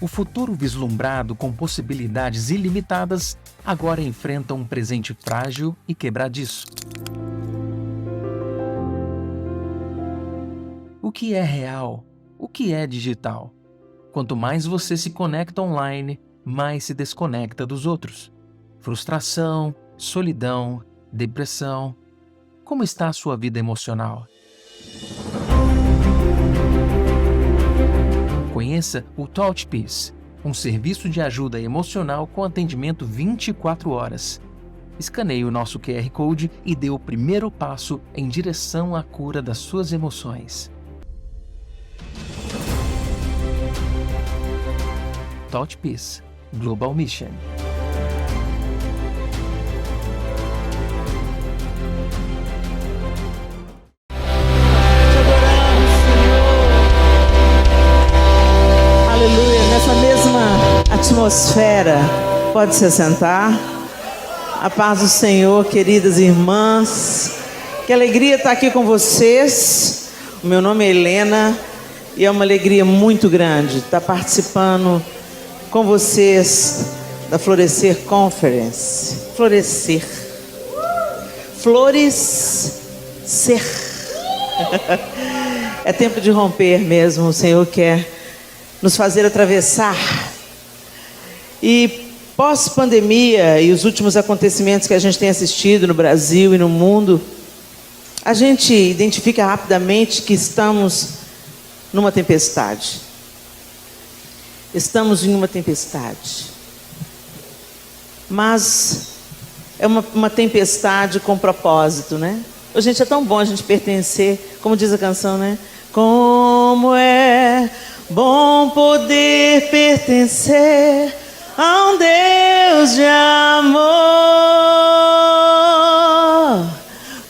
O futuro vislumbrado com possibilidades ilimitadas agora enfrenta um presente frágil e quebradiço. O que é real? O que é digital? Quanto mais você se conecta online, mais se desconecta dos outros. Frustração, solidão, depressão. Como está a sua vida emocional? Conheça o Touch Peace, um serviço de ajuda emocional com atendimento 24 horas. Escaneie o nosso QR Code e dê o primeiro passo em direção à cura das suas emoções. Touch Peace Global Mission. Aleluia, nessa mesma atmosfera, pode se sentar. A paz do Senhor, queridas irmãs, que alegria estar aqui com vocês. O meu nome é Helena e é uma alegria muito grande estar participando com vocês da Florescer Conference. Florescer. É tempo de romper mesmo, o Senhor quer nos fazer atravessar. E pós-pandemia e os últimos acontecimentos que a gente tem assistido no Brasil e no mundo, a gente identifica rapidamente que estamos numa tempestade. Estamos em uma tempestade. Mas é uma tempestade com propósito, né? Ô, gente, é tão bom a gente pertencer, como diz a canção, né? Como é bom poder pertencer a um Deus de amor.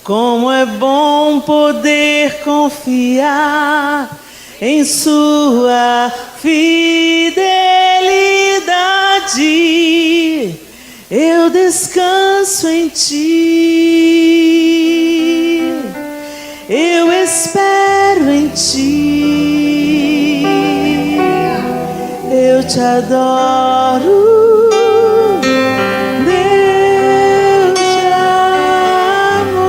Como é bom poder confiar em sua fidelidade. Eu descanso em ti, eu espero em ti, eu te adoro, Deus de amor.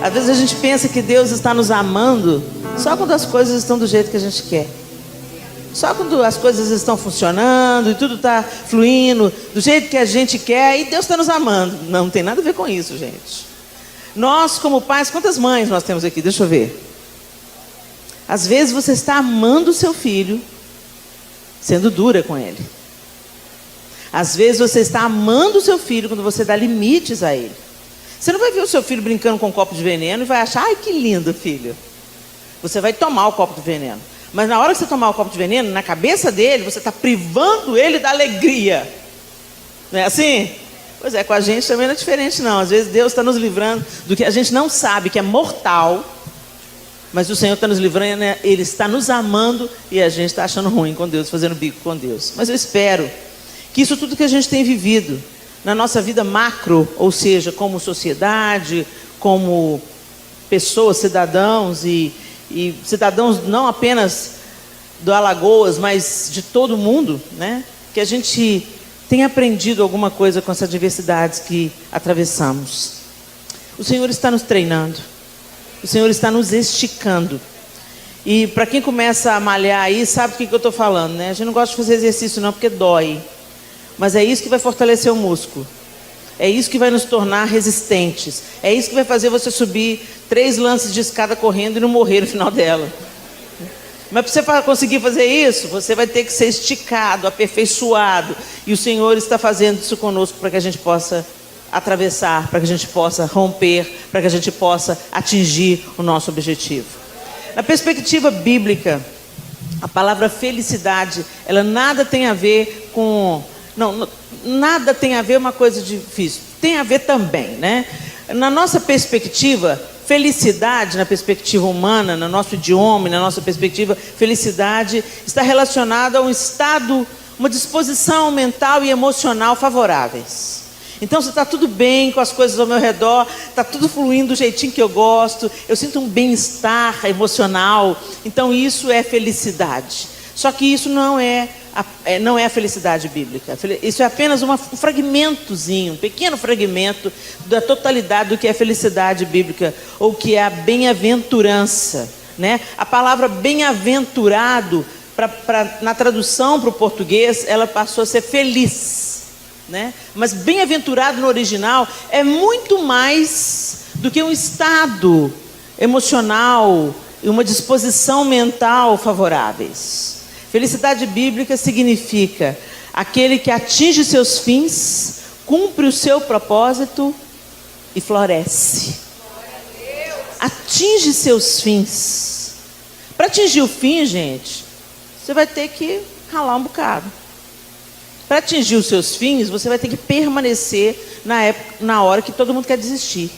Às vezes a gente pensa que Deus está nos amando só quando as coisas estão do jeito que a gente quer. Só quando as coisas estão funcionando e tudo está fluindo do jeito que a gente quer, e Deus está nos amando. Não tem nada a ver com isso, gente. Nós, como pais, quantas mães nós temos aqui? Deixa eu ver. Às vezes você está amando o seu filho, sendo dura com ele. Às vezes você está amando o seu filho quando você dá limites a ele. Você não vai ver o seu filho brincando com um copo de veneno e vai achar, ai que lindo, filho. Você vai tomar o copo de veneno. Mas na hora que você tomar o copo de veneno, na cabeça dele, você está privando ele da alegria. Não é assim? Pois é, com a gente também não é diferente não. Às vezes Deus está nos livrando do que a gente não sabe, que é mortal. Mas o Senhor está nos livrando, né? Ele está nos amando e a gente está achando ruim com Deus, fazendo bico com Deus. Mas eu espero que isso tudo que a gente tem vivido na nossa vida macro, ou seja, como sociedade, como pessoas, cidadãos e cidadãos não apenas do Alagoas, mas de todo mundo, né? Que a gente tenha aprendido alguma coisa com essas diversidades que atravessamos. O Senhor está nos treinando, o Senhor está nos esticando. E para quem começa a malhar aí, sabe do que eu estou falando, né? A gente não gosta de fazer exercício não, porque dói. Mas é isso que vai fortalecer o músculo. É isso que vai nos tornar resistentes. É isso que vai fazer você subir 3 lances de escada correndo e não morrer no final dela. Mas para você conseguir fazer isso, você vai ter que ser esticado, aperfeiçoado. E o Senhor está fazendo isso conosco para que a gente possa atravessar, para que a gente possa romper, para que a gente possa atingir o nosso objetivo. Na perspectiva bíblica, a palavra felicidade, ela nada tem a ver com... nada tem a ver uma coisa difícil. Tem a ver também, né? Na nossa perspectiva, felicidade, na perspectiva humana, no nosso idioma, na nossa perspectiva, felicidade está relacionada a um estado, uma disposição mental e emocional favoráveis. Então, se está tudo bem com as coisas ao meu redor, está tudo fluindo do jeitinho que eu gosto, eu sinto um bem-estar emocional, então isso é felicidade. Só que isso não é a felicidade bíblica. Isso é apenas um fragmentozinho, um pequeno fragmento da totalidade do que é felicidade bíblica, ou que é a bem-aventurança, né? A palavra bem-aventurado, na tradução para o português, ela passou a ser feliz, né? Mas bem-aventurado no original é muito mais do que um estado emocional e uma disposição mental favoráveis. Felicidade bíblica significa aquele que atinge seus fins, cumpre o seu propósito e floresce. Atinge seus fins. Para atingir o fim, gente, você vai ter que ralar um bocado. Para atingir os seus fins, você vai ter que permanecer na hora que todo mundo quer desistir.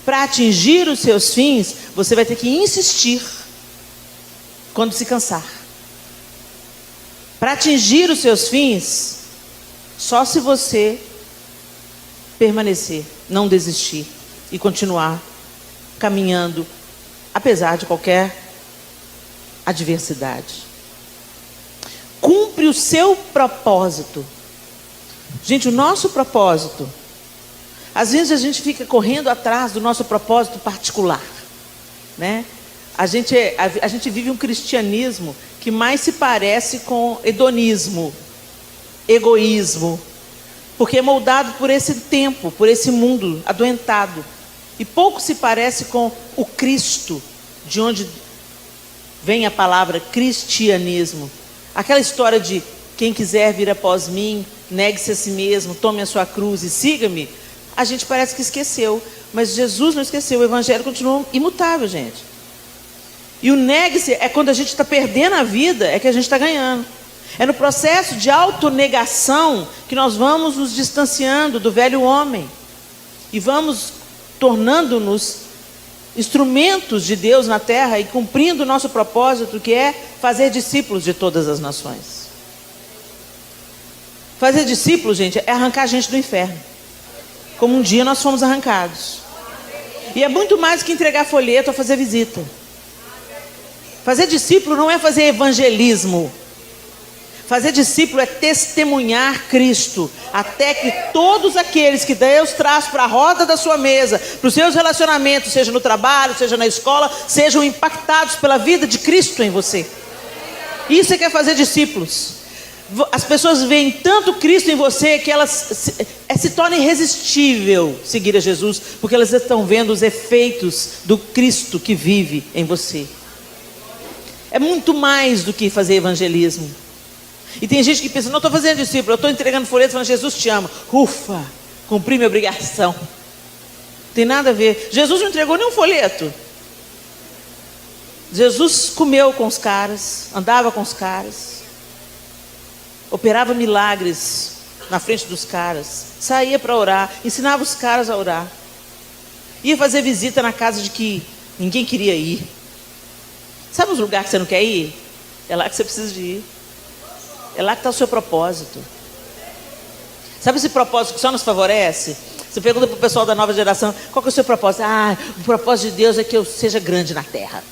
Para atingir os seus fins, você vai ter que insistir quando se cansar. Para atingir os seus fins, só se você permanecer, não desistir e continuar caminhando, apesar de qualquer adversidade. Cumpre o seu propósito. Gente, o nosso propósito, às vezes a gente fica correndo atrás do nosso propósito particular, né? A gente vive um cristianismo que mais se parece com hedonismo, egoísmo, porque é moldado por esse tempo, por esse mundo adoentado, e pouco se parece com o Cristo, de onde vem a palavra cristianismo. Aquela história de quem quiser vir após mim, negue-se a si mesmo, tome a sua cruz e siga-me. A gente parece que esqueceu, mas Jesus não esqueceu, o evangelho continua imutável, gente. E o negue-se é quando a gente está perdendo a vida, é que a gente está ganhando. É no processo de autonegação que nós vamos nos distanciando do velho homem e vamos tornando-nos instrumentos de Deus na terra e cumprindo o nosso propósito, que é fazer discípulos de todas as nações. Fazer discípulos, gente, é arrancar a gente do inferno, como um dia nós fomos arrancados. E é muito mais que entregar folheto ou fazer visita. Fazer discípulo não é fazer evangelismo. Fazer discípulo é testemunhar Cristo, até que todos aqueles que Deus traz para a roda da sua mesa, para os seus relacionamentos, seja no trabalho, seja na escola, sejam impactados pela vida de Cristo em você. Isso é que é fazer discípulos. As pessoas veem tanto Cristo em você que elas se torna irresistível seguir a Jesus, porque elas estão vendo os efeitos do Cristo que vive em você. É muito mais do que fazer evangelismo. E tem gente que pensa, não estou fazendo discípulo, eu estou entregando folheto falando, Jesus te ama. Ufa, cumpri minha obrigação. Não tem nada a ver. Jesus não entregou nenhum folheto. Jesus comeu com os caras, andava com os caras, operava milagres na frente dos caras, saía para orar, ensinava os caras a orar, ia fazer visita na casa de que ninguém queria ir. Sabe os lugares que você não quer ir? É lá que você precisa de ir. É lá que está o seu propósito. Sabe esse propósito que só nos favorece? Você pergunta para o pessoal da nova geração, qual que é o seu propósito? O propósito de Deus é que eu seja grande na terra.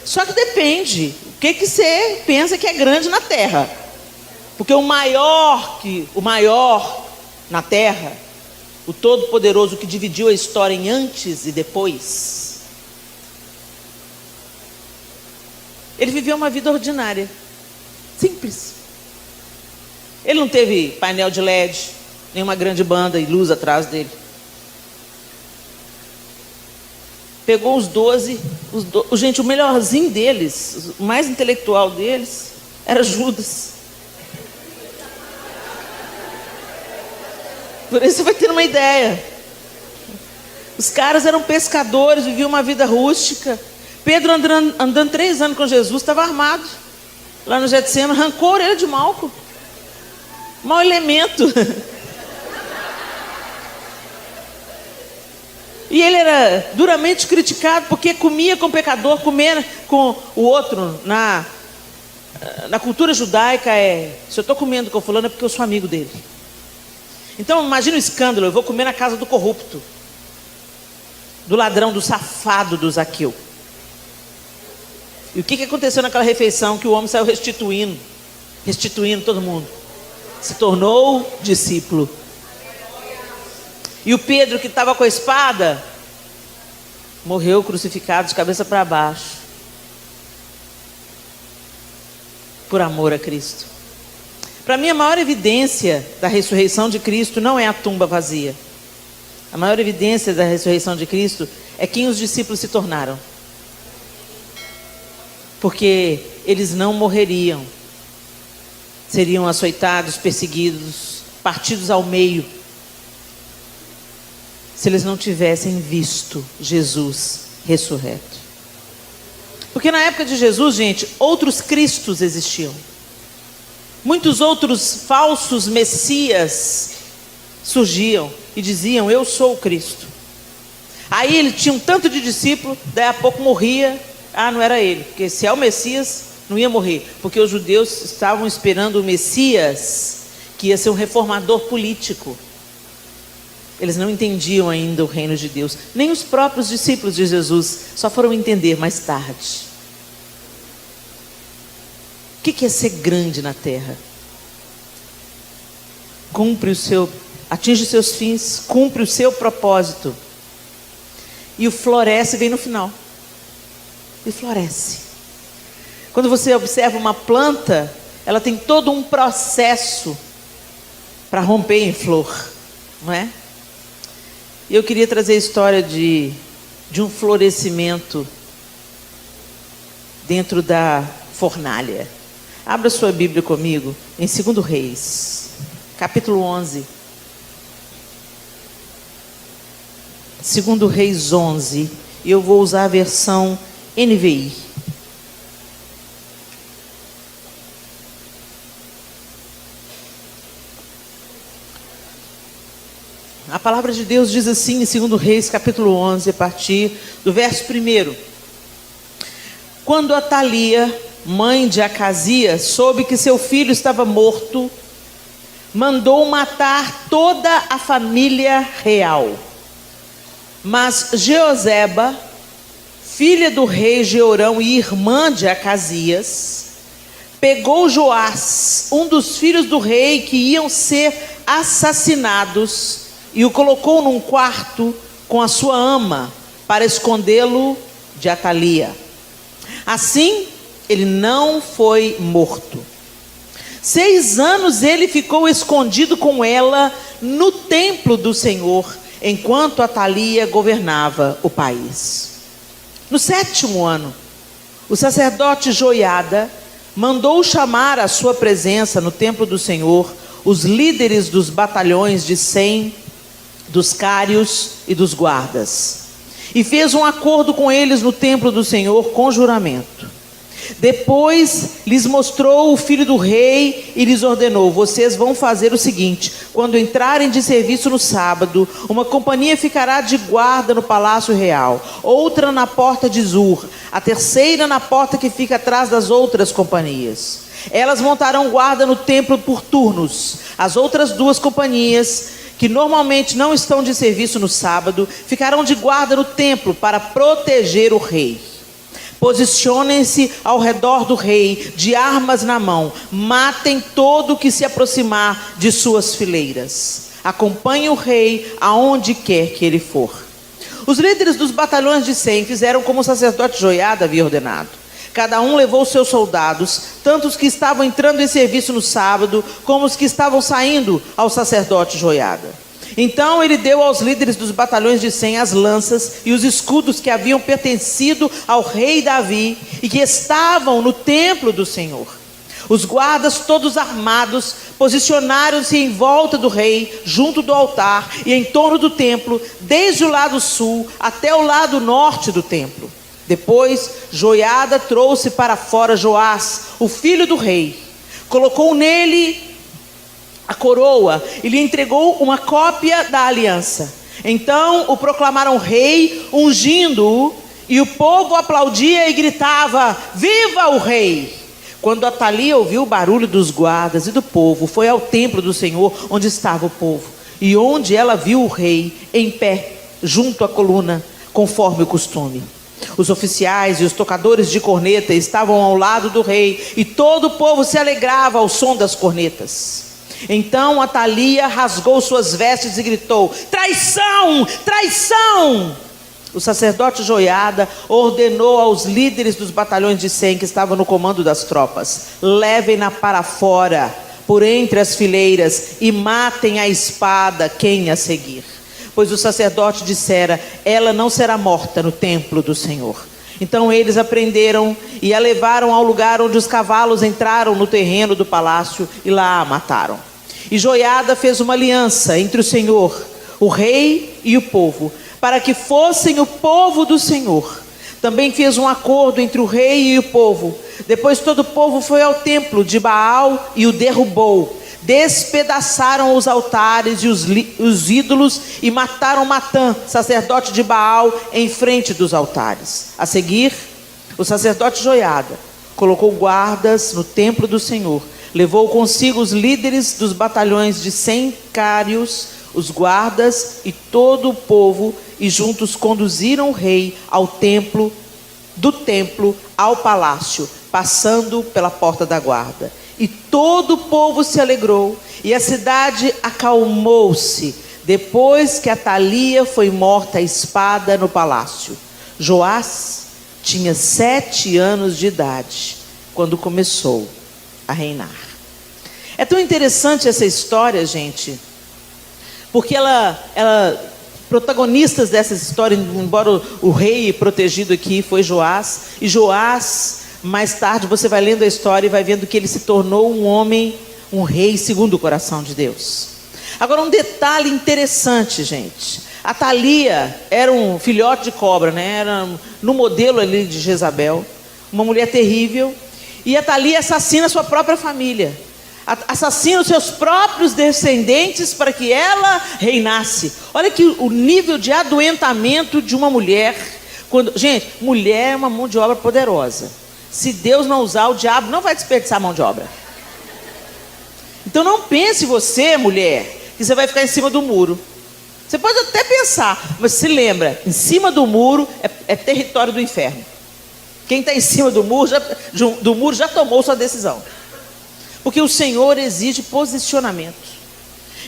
Só que depende, o que você pensa que é grande na terra? Porque o maior na terra, o Todo-Poderoso que dividiu a história em antes e depois, ele viveu uma vida ordinária, simples. Ele não teve painel de LED, nenhuma grande banda e luz atrás dele. Pegou os 12, gente, o melhorzinho deles, o mais intelectual deles, era Judas. Por isso você vai ter uma ideia. Os caras eram pescadores, viviam uma vida rústica. Pedro andando 3 anos com Jesus, estava armado. Lá no Getsemane, arrancou a orelha de Malco. Mau elemento. E ele era duramente criticado porque comia com pecador, comer com o outro. Na cultura judaica se eu estou comendo com fulano é porque eu sou amigo dele. Então imagina o escândalo: eu vou comer na casa do corrupto, do ladrão, do safado, do Zaqueu. E o que aconteceu naquela refeição? Que o homem saiu restituindo todo mundo. Se tornou discípulo. E o Pedro, que estava com a espada, morreu crucificado de cabeça para baixo, por amor a Cristo. Para mim, a maior evidência da ressurreição de Cristo não é a tumba vazia. A maior evidência da ressurreição de Cristo é quem os discípulos se tornaram. Porque eles não morreriam, seriam açoitados, perseguidos, partidos ao meio, se eles não tivessem visto Jesus ressurreto. Porque na época de Jesus, gente, outros cristos existiam. Muitos outros falsos messias surgiam e diziam: eu sou o Cristo. Aí ele tinha um tanto de discípulo, daí a pouco morria. Ah, não era ele, porque se é o Messias, não ia morrer. Porque os judeus estavam esperando o Messias, que ia ser um reformador político. Eles não entendiam ainda o reino de Deus. Nem os próprios discípulos de Jesus só foram entender mais tarde. O que é ser grande na terra? Atinge os seus fins, cumpre o seu propósito. E o floresce vem no final. E floresce. Quando você observa uma planta, ela tem todo um processo para romper em flor, não é? E eu queria trazer a história de um florescimento dentro da fornalha. Abra sua Bíblia comigo em 2 Reis, capítulo 11. 2 Reis 11. E eu vou usar a versão NVI. A palavra de Deus diz assim em 2 Reis, capítulo 11, a partir do verso 1. Quando Atalia, mãe de Acasias, soube que seu filho estava morto, mandou matar toda a família real. Mas Jeoseba, filha do rei Jeorão e irmã de Acasias, pegou Joás, um dos filhos do rei que iam ser assassinados, e o colocou num quarto com a sua ama, para escondê-lo de Atalia. Assim, ele não foi morto. 6 anos ele ficou escondido com ela no templo do Senhor, enquanto Atalia governava o país. No 7º ano, o sacerdote Joiada mandou chamar à sua presença no templo do Senhor os líderes dos batalhões de 100, dos cários e dos guardas, e fez um acordo com eles no templo do Senhor com juramento. Depois lhes mostrou o filho do rei e lhes ordenou: vocês vão fazer o seguinte: quando entrarem de serviço no sábado, uma companhia ficará de guarda no palácio real, outra na porta de Zur, a terceira na porta que fica atrás das outras companhias. Elas montarão guarda no templo por turnos. As outras 2 companhias, que normalmente não estão de serviço no sábado, ficarão de guarda no templo para proteger o rei. Posicionem-se ao redor do rei, de armas na mão. Matem todo o que se aproximar de suas fileiras. Acompanhem o rei aonde quer que ele for. Os líderes dos batalhões de 100 fizeram como o sacerdote Joiada havia ordenado. Cada um levou seus soldados, tanto os que estavam entrando em serviço no sábado, como os que estavam saindo ao sacerdote Joiada. Então ele deu aos líderes dos batalhões de 100 as lanças e os escudos que haviam pertencido ao rei Davi e que estavam no templo do Senhor. Os guardas, todos armados, posicionaram-se em volta do rei, junto do altar e em torno do templo, desde o lado sul até o lado norte do templo. Depois, Joiada trouxe para fora Joás, o filho do rei, colocou nele a coroa e lhe entregou uma cópia da aliança. Então o proclamaram rei, ungindo-o, e o povo aplaudia e gritava: viva o rei! Quando Atalia ouviu o barulho dos guardas e do povo, foi ao templo do Senhor, onde estava o povo. e onde ela viu o rei em pé, junto à coluna, conforme o costume. Os oficiais e os tocadores de corneta estavam ao lado do rei, e todo o povo se alegrava ao som das cornetas. Então Atalia rasgou suas vestes e gritou: traição! Traição! O sacerdote Joiada ordenou aos líderes dos batalhões de 100 que estavam no comando das tropas: levem-na para fora, por entre as fileiras, e matem à espada quem a seguir. Pois o sacerdote dissera: ela não será morta no templo do Senhor. Então eles a prenderam e a levaram ao lugar onde os cavalos entraram no terreno do palácio, e lá a mataram. E Joiada fez uma aliança entre o Senhor, o rei e o povo, para que fossem o povo do Senhor. Também fez um acordo entre o rei e o povo. Depois todo o povo foi ao templo de Baal e o derrubou. Despedaçaram os altares e os ídolos e mataram Matã, sacerdote de Baal, em frente dos altares. A seguir, o sacerdote Joiada colocou guardas no templo do Senhor. Levou consigo os líderes dos batalhões de 100 cários, os guardas e todo o povo, e juntos conduziram o rei ao templo, do templo ao palácio, passando pela porta da guarda. E todo o povo se alegrou, e a cidade acalmou-se, depois que Atalia foi morta à espada no palácio. Joás tinha 7 anos de idade quando começou a reinar. É tão interessante essa história, gente, porque protagonistas dessa história, embora o rei protegido aqui foi Joás, e Joás, mais tarde você vai lendo a história e vai vendo que ele se tornou um homem, um rei segundo o coração de Deus. Agora, um detalhe interessante, gente: Atalia era um filhote de cobra, né? Era no modelo ali de Jezabel, uma mulher terrível, e Atalia assassina a sua própria família, assassina os seus próprios descendentes para que ela reinasse. Olha que o nível de adoentamento de uma mulher. Gente, mulher é uma mão de obra poderosa. Se Deus não usar, o diabo não vai desperdiçar a mão de obra. Então não pense você, mulher, que você vai ficar em cima do muro. Você pode até pensar, mas se lembra, em cima do muro é território do inferno. Quem está em cima do muro já tomou sua decisão. Porque o Senhor exige posicionamento.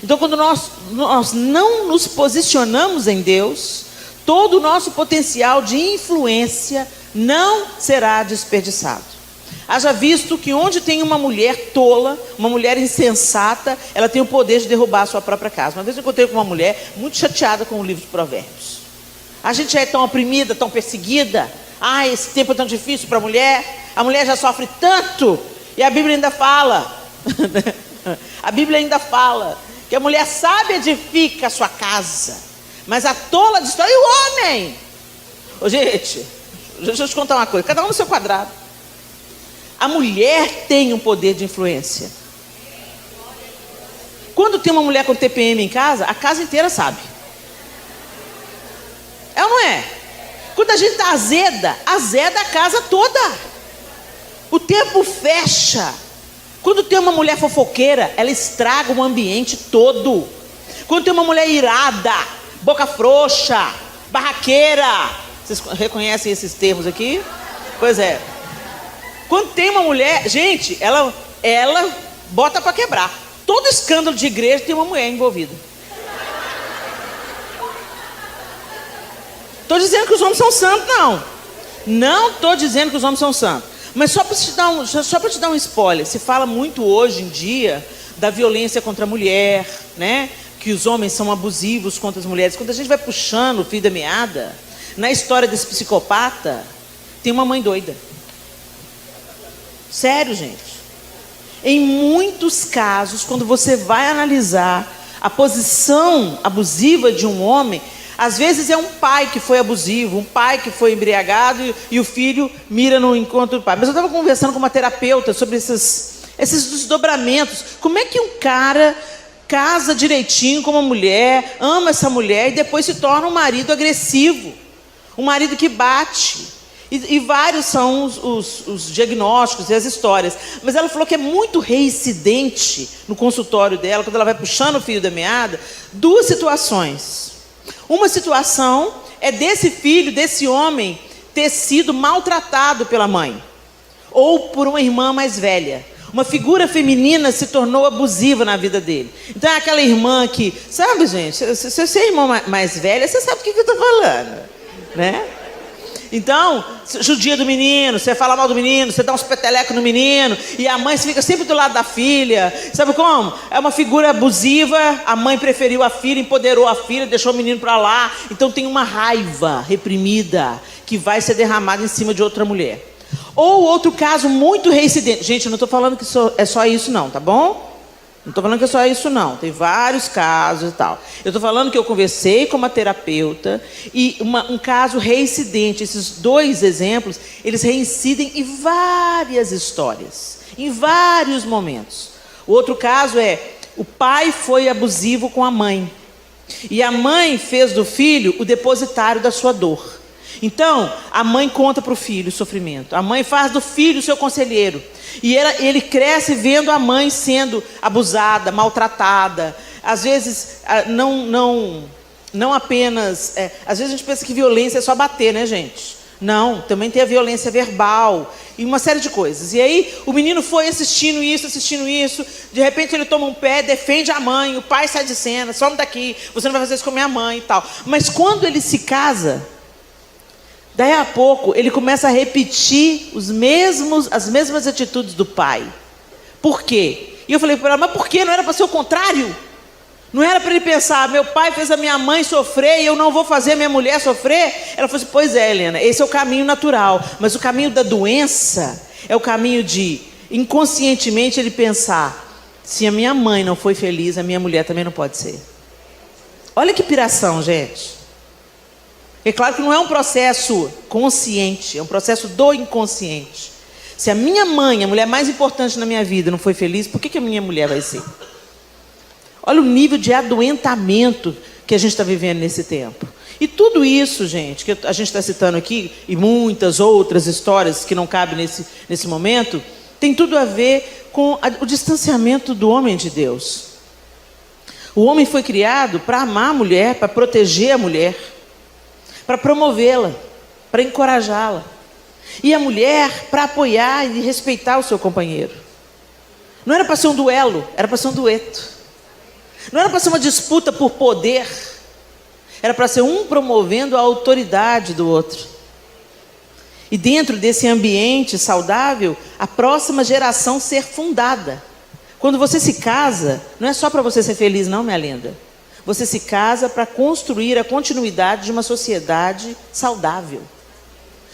Então quando nós não nos posicionamos em Deus, todo o nosso potencial de influência não será desperdiçado. Haja visto que onde tem uma mulher tola, uma mulher insensata, ela tem o poder de derrubar a sua própria casa. Uma vez eu encontrei com uma mulher muito chateada com o livro de Provérbios. A gente já é tão oprimida, tão perseguida. Esse tempo é tão difícil para a mulher já sofre tanto. E a Bíblia ainda fala, que a mulher sábia edifica a sua casa, mas a tola destrói o homem. Gente, deixa eu te contar uma coisa, cada um no seu quadrado. A mulher tem um poder de influência. Quando tem uma mulher com TPM em casa, a casa inteira sabe. É ou não é? Quando a gente está azeda a casa toda. O tempo fecha. Quando tem uma mulher fofoqueira, ela estraga o ambiente todo. Quando tem uma mulher irada, boca frouxa, barraqueira, vocês reconhecem esses termos aqui? Pois é. Quando tem uma mulher, gente, ela bota para quebrar. Todo escândalo de igreja tem uma mulher envolvida. Estou dizendo que os homens são santos, não. Não estou dizendo que os homens são santos. Mas só para te dar um spoiler, se fala muito hoje em dia da violência contra a mulher, né? Que os homens são abusivos contra as mulheres. Quando a gente vai puxando o fio da meada, na história desse psicopata, tem uma mãe doida. Sério, gente. Em muitos casos, quando você vai analisar a posição abusiva de um homem, às vezes é um pai que foi abusivo, um pai que foi embriagado e o filho mira no encontro do pai. Mas eu estava conversando com uma terapeuta sobre esses desdobramentos. Como é que um cara casa direitinho com uma mulher, ama essa mulher e depois se torna um marido agressivo, um marido que bate? E vários são os diagnósticos e as histórias. Mas ela falou que é muito reincidente no consultório dela, quando ela vai puxando o fio da meada, duas situações. Uma situação é desse filho, desse homem, ter sido maltratado pela mãe, ou por uma irmã mais velha. Uma figura feminina se tornou abusiva na vida dele. Então é aquela irmã que, sabe, gente, se você é irmã mais velha, você sabe o que eu estou falando, né? Então, judia do menino, você fala mal do menino, você dá uns petelecos no menino, e a mãe fica sempre do lado da filha. Sabe como? É uma figura abusiva, a mãe preferiu a filha, empoderou a filha, deixou o menino para lá. Então tem uma raiva reprimida que vai ser derramada em cima de outra mulher. Ou outro caso muito reincidente. Gente, eu não estou falando que é só isso não, tá bom? Não estou falando que é só isso não. Tem vários casos e tal. Eu estou falando que eu conversei com uma terapeuta e um caso reincidente. Esses dois exemplos, eles reincidem em várias histórias, em vários momentos. O outro caso é: o pai foi abusivo com a mãe. E a mãe fez do filho o depositário da sua dor. Então, a mãe conta para o filho o sofrimento. A mãe faz do filho o seu conselheiro. E ele cresce vendo a mãe sendo abusada, maltratada. Às vezes, não apenas... às vezes a gente pensa que violência é só bater, né, gente? Não, também tem a violência verbal e uma série de coisas. E aí, o menino foi assistindo isso. De repente, ele toma um pé, defende a mãe. O pai sai de cena, some daqui. Você não vai fazer isso com a minha mãe e tal. Mas quando ele se casa... daí a pouco, ele começa a repetir as mesmas atitudes do pai. Por quê? E eu falei para ela, mas por quê? Não era para ser o contrário? Não era para ele pensar, meu pai fez a minha mãe sofrer e eu não vou fazer a minha mulher sofrer? Ela falou assim, pois é, Helena, esse é o caminho natural. Mas o caminho da doença é o caminho de, inconscientemente, ele pensar, se a minha mãe não foi feliz, a minha mulher também não pode ser. Olha que piração, gente. É claro que não é um processo consciente, é um processo do inconsciente. Se a minha mãe, a mulher mais importante na minha vida, não foi feliz, por que a minha mulher vai ser? Olha o nível de adoentamento que a gente está vivendo nesse tempo. E tudo isso, gente, que a gente está citando aqui, e muitas outras histórias que não cabem nesse momento, tem tudo a ver com o distanciamento do homem de Deus. O homem foi criado para amar a mulher, para proteger a mulher, para promovê-la, para encorajá-la. E a mulher para apoiar e respeitar o seu companheiro. Não era para ser um duelo, era para ser um dueto. Não era para ser uma disputa por poder, era para ser um promovendo a autoridade do outro. E dentro desse ambiente saudável, a próxima geração ser fundada. Quando você se casa, não é só para você ser feliz não, minha linda. Você se casa para construir a continuidade de uma sociedade saudável.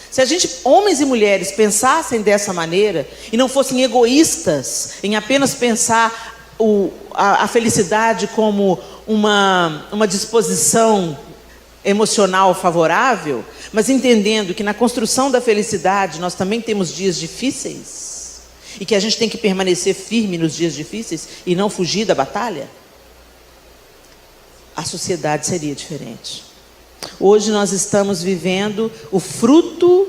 Se a gente, homens e mulheres, pensassem dessa maneira e não fossem egoístas em apenas pensar a felicidade como uma disposição emocional favorável, mas entendendo que na construção da felicidade nós também temos dias difíceis e que a gente tem que permanecer firme nos dias difíceis e não fugir da batalha, a sociedade seria diferente. Hoje nós estamos vivendo o fruto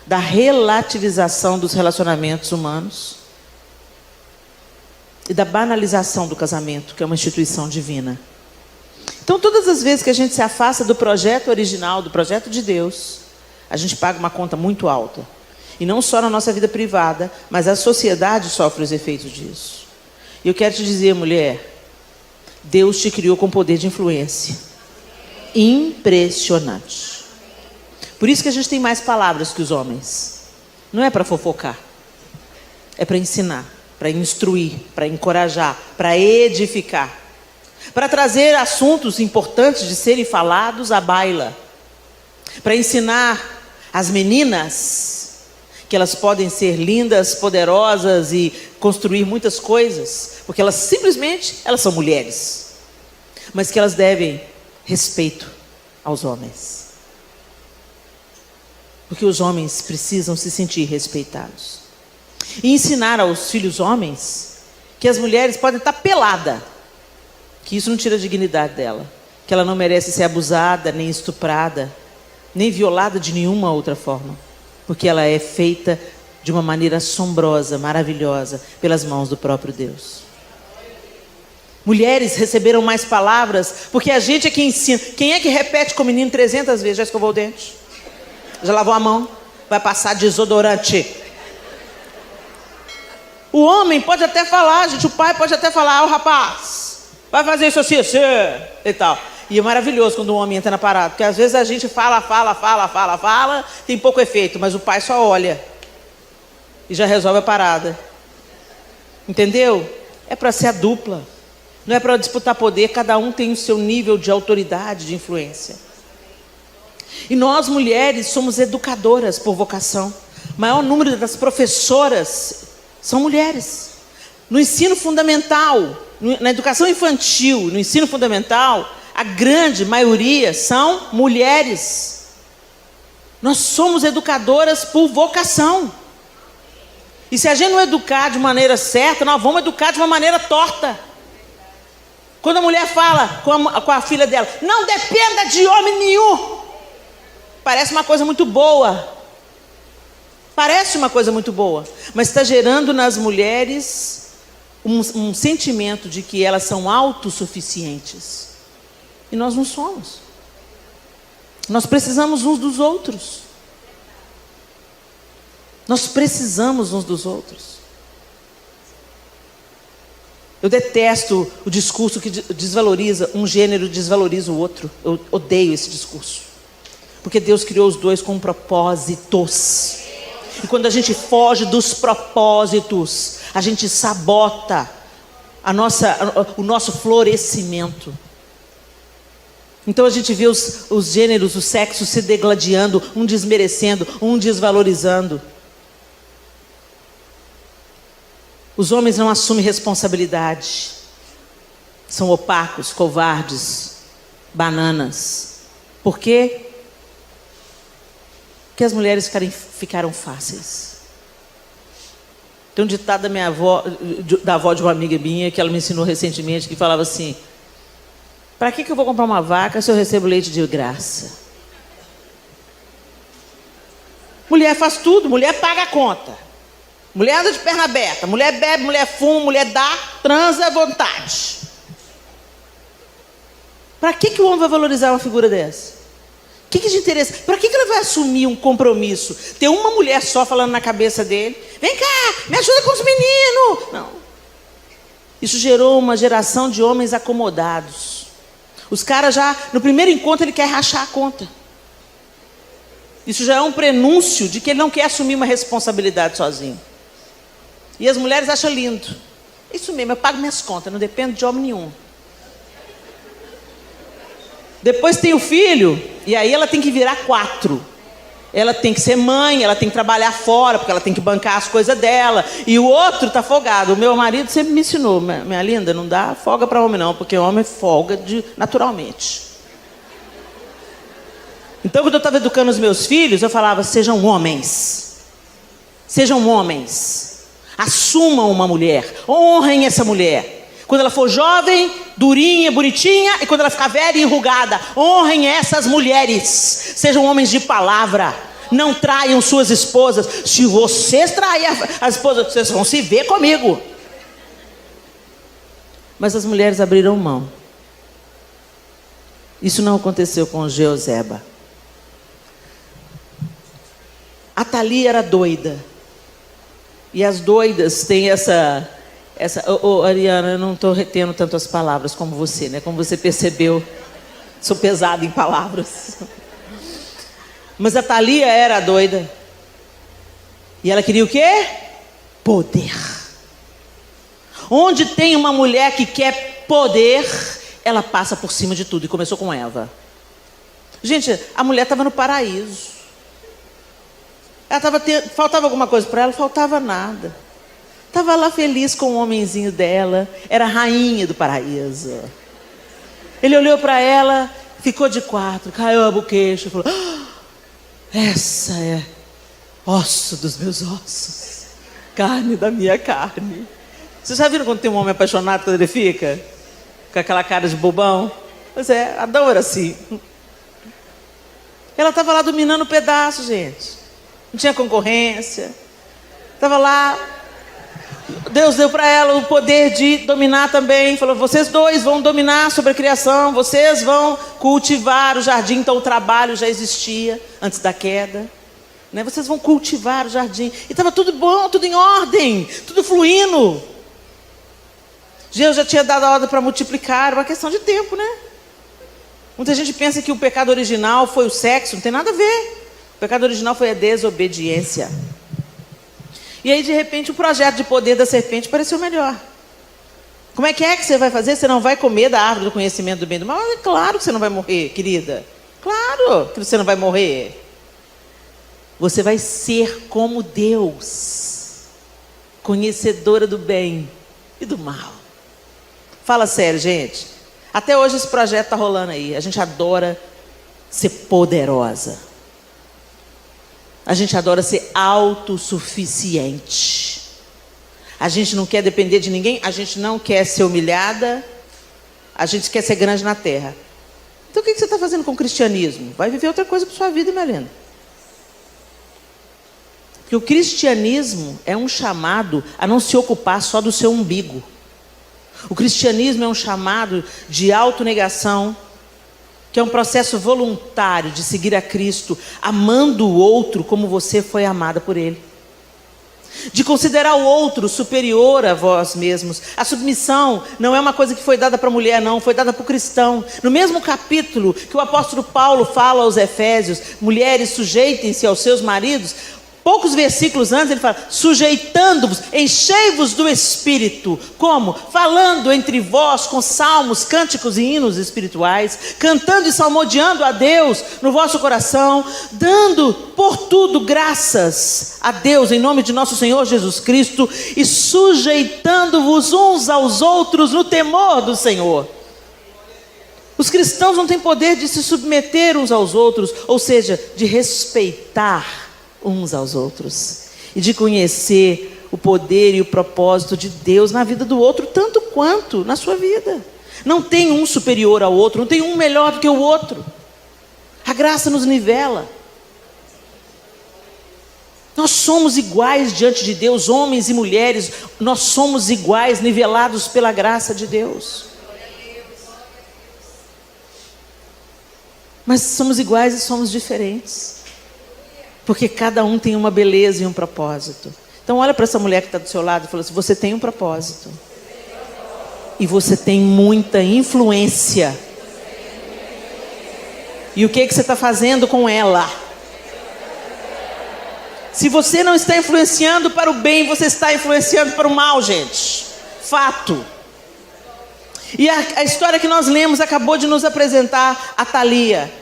da relativização dos relacionamentos humanos e da banalização do casamento, que é uma instituição divina. Então, todas as vezes que a gente se afasta do projeto original, do projeto de Deus, a gente paga uma conta muito alta. E não só na nossa vida privada, mas a sociedade sofre os efeitos disso. E eu quero te dizer, mulher, Deus te criou com poder de influência impressionante. Por isso que a gente tem mais palavras que os homens. Não é para fofocar, é para ensinar, para instruir, para encorajar, para edificar, para trazer assuntos importantes de serem falados à baila, para ensinar as meninas que elas podem ser lindas, poderosas e construir muitas coisas, porque elas são mulheres, mas que elas devem respeito aos homens, porque os homens precisam se sentir respeitados, e ensinar aos filhos homens que as mulheres podem estar pelada, que isso não tira a dignidade dela, que ela não merece ser abusada, nem estuprada, nem violada de nenhuma outra forma. Porque ela é feita de uma maneira assombrosa, maravilhosa, pelas mãos do próprio Deus. Mulheres receberam mais palavras, porque a gente é que ensina. Quem é que repete com o menino 300 vezes? Já escovou o dente? Já lavou a mão? Vai passar desodorante? O homem pode até falar, gente, o pai pode até falar: o rapaz, vai fazer isso assim, assim, e tal. E é maravilhoso quando o homem entra na parada, porque às vezes a gente fala, tem pouco efeito, mas o pai só olha e já resolve a parada. Entendeu? É para ser a dupla. Não é para disputar poder, cada um tem o seu nível de autoridade, de influência. E nós, mulheres, somos educadoras por vocação. O maior número das professoras são mulheres. No ensino fundamental, na educação infantil, no ensino fundamental, a grande maioria são mulheres. Nós somos educadoras por vocação. E se a gente não educar de maneira certa, nós vamos educar de uma maneira torta. Quando a mulher fala com a filha dela: não dependa de homem nenhum. Parece uma coisa muito boa. Parece uma coisa muito boa. Mas está gerando nas mulheres um sentimento de que elas são autossuficientes. E nós não somos. Nós precisamos uns dos outros. Nós precisamos uns dos outros. Eu detesto o discurso que desvaloriza um gênero, desvaloriza o outro. Eu odeio esse discurso. Porque Deus criou os dois com propósitos. E quando a gente foge dos propósitos, a gente sabota o nosso florescimento. Então a gente vê os gêneros, os sexos se degladiando, um desmerecendo, um desvalorizando. Os homens não assumem responsabilidade. São opacos, covardes, bananas. Por quê? Porque as mulheres ficaram fáceis. Tem um ditado da minha avó, da avó de uma amiga minha, que ela me ensinou recentemente, que falava assim: para que eu vou comprar uma vaca se eu recebo leite de graça? Mulher faz tudo, mulher paga a conta. Mulher anda de perna aberta, mulher bebe, mulher fuma, mulher dá, transa à vontade. Para que o homem vai valorizar uma figura dessa? O que de interesse? Para que ele vai assumir um compromisso? Ter uma mulher só falando na cabeça dele: vem cá, me ajuda com os meninos. Não. Isso gerou uma geração de homens acomodados. Os caras já, no primeiro encontro, ele quer rachar a conta. Isso já é um prenúncio de que ele não quer assumir uma responsabilidade sozinho. E as mulheres acham lindo. Isso mesmo, eu pago minhas contas, não dependo de homem nenhum. Depois tem o filho, e aí ela tem que virar 4. Ela tem que ser mãe, ela tem que trabalhar fora, porque ela tem que bancar as coisas dela. E o outro está folgado. O meu marido sempre me ensinou: minha linda, não dá folga para homem não, porque homem folga naturalmente. Então, quando eu estava educando os meus filhos, eu falava: sejam homens. Sejam homens. Assumam uma mulher. Honrem essa mulher. Quando ela for jovem, durinha, bonitinha, e quando ela ficar velha e enrugada, honrem essas mulheres. Sejam homens de palavra. Não traiam suas esposas. Se vocês traírem as esposas, vocês vão se ver comigo. Mas as mulheres abriram mão. Isso não aconteceu com Jeoseba. A Thalia era doida. E as doidas têm essa Ariana, eu não estou retendo tanto as palavras como você, né? Como você percebeu, sou pesada em palavras. Mas a Thalia era doida. E ela queria o quê? Poder. Onde tem uma mulher que quer poder, ela passa por cima de tudo. E começou com Eva. Gente, a mulher estava no paraíso. Faltava alguma coisa para ela? Faltava nada. Estava lá feliz com o homenzinho dela. Era a rainha do paraíso. Ele olhou para ela, ficou de 4, caiu a boquecha e falou: essa é osso dos meus ossos, carne da minha carne. Vocês já viram quando tem um homem apaixonado, quando ele fica com aquela cara de bobão? Pois é, Adão era assim. Ela estava lá dominando o pedaço, gente. não tinha concorrência. Estava lá. Deus deu para ela o poder de dominar também. Falou, vocês dois vão dominar sobre a criação, vocês vão cultivar o jardim. Então o trabalho já existia antes da queda, né? Vocês vão cultivar o jardim. E estava tudo bom, tudo em ordem, tudo fluindo. Deus já tinha dado a ordem para multiplicar, uma questão de tempo, né? Muita gente pensa que o pecado original foi o sexo, não tem nada a ver. O pecado original foi a desobediência. E aí de repente o projeto de poder da serpente pareceu melhor. Como é que você vai fazer? Você não vai comer da árvore do conhecimento do bem e do mal? É claro que você não vai morrer, querida. Claro que você não vai morrer. Você vai ser como Deus, conhecedora do bem e do mal. Fala sério, gente. Até hoje esse projeto está rolando aí. A gente adora ser poderosa. A gente adora ser autossuficiente. A gente não quer depender de ninguém. A gente não quer ser humilhada. A gente quer ser grande na terra. Então o que você está fazendo com o cristianismo? Vai viver outra coisa para sua vida, minha linda. Porque o cristianismo é um chamado a não se ocupar só do seu umbigo. O cristianismo é um chamado de autonegação, que é um processo voluntário de seguir a Cristo, amando o outro como você foi amada por Ele. De considerar o outro superior a vós mesmos. A submissão não é uma coisa que foi dada para a mulher, não, foi dada para o cristão. No mesmo capítulo que o apóstolo Paulo fala aos Efésios, mulheres, sujeitem-se aos seus maridos. Poucos versículos antes ele fala, sujeitando-vos, enchei-vos do Espírito. Como? Falando entre vós com salmos, cânticos e hinos espirituais, cantando e salmodiando a Deus no vosso coração, dando por tudo graças a Deus em nome de nosso Senhor Jesus Cristo e sujeitando-vos uns aos outros no temor do Senhor. Os cristãos não têm poder de se submeter uns aos outros, ou seja, de respeitar uns aos outros e de conhecer o poder e o propósito de Deus na vida do outro, tanto quanto na sua vida. Não tem um superior ao outro, não tem um melhor do que o outro. A graça nos nivela. Nós somos iguais diante de Deus, homens e mulheres, nós somos iguais, nivelados pela graça de Deus. Mas somos iguais e somos diferentes. Porque cada um tem uma beleza e um propósito. Então olha para essa mulher que está do seu lado e fala assim, você tem um propósito. E você tem muita influência. E o que você está fazendo com ela? Se você não está influenciando para o bem, você está influenciando para o mal, gente. Fato. E a história que nós lemos acabou de nos apresentar a Thalia.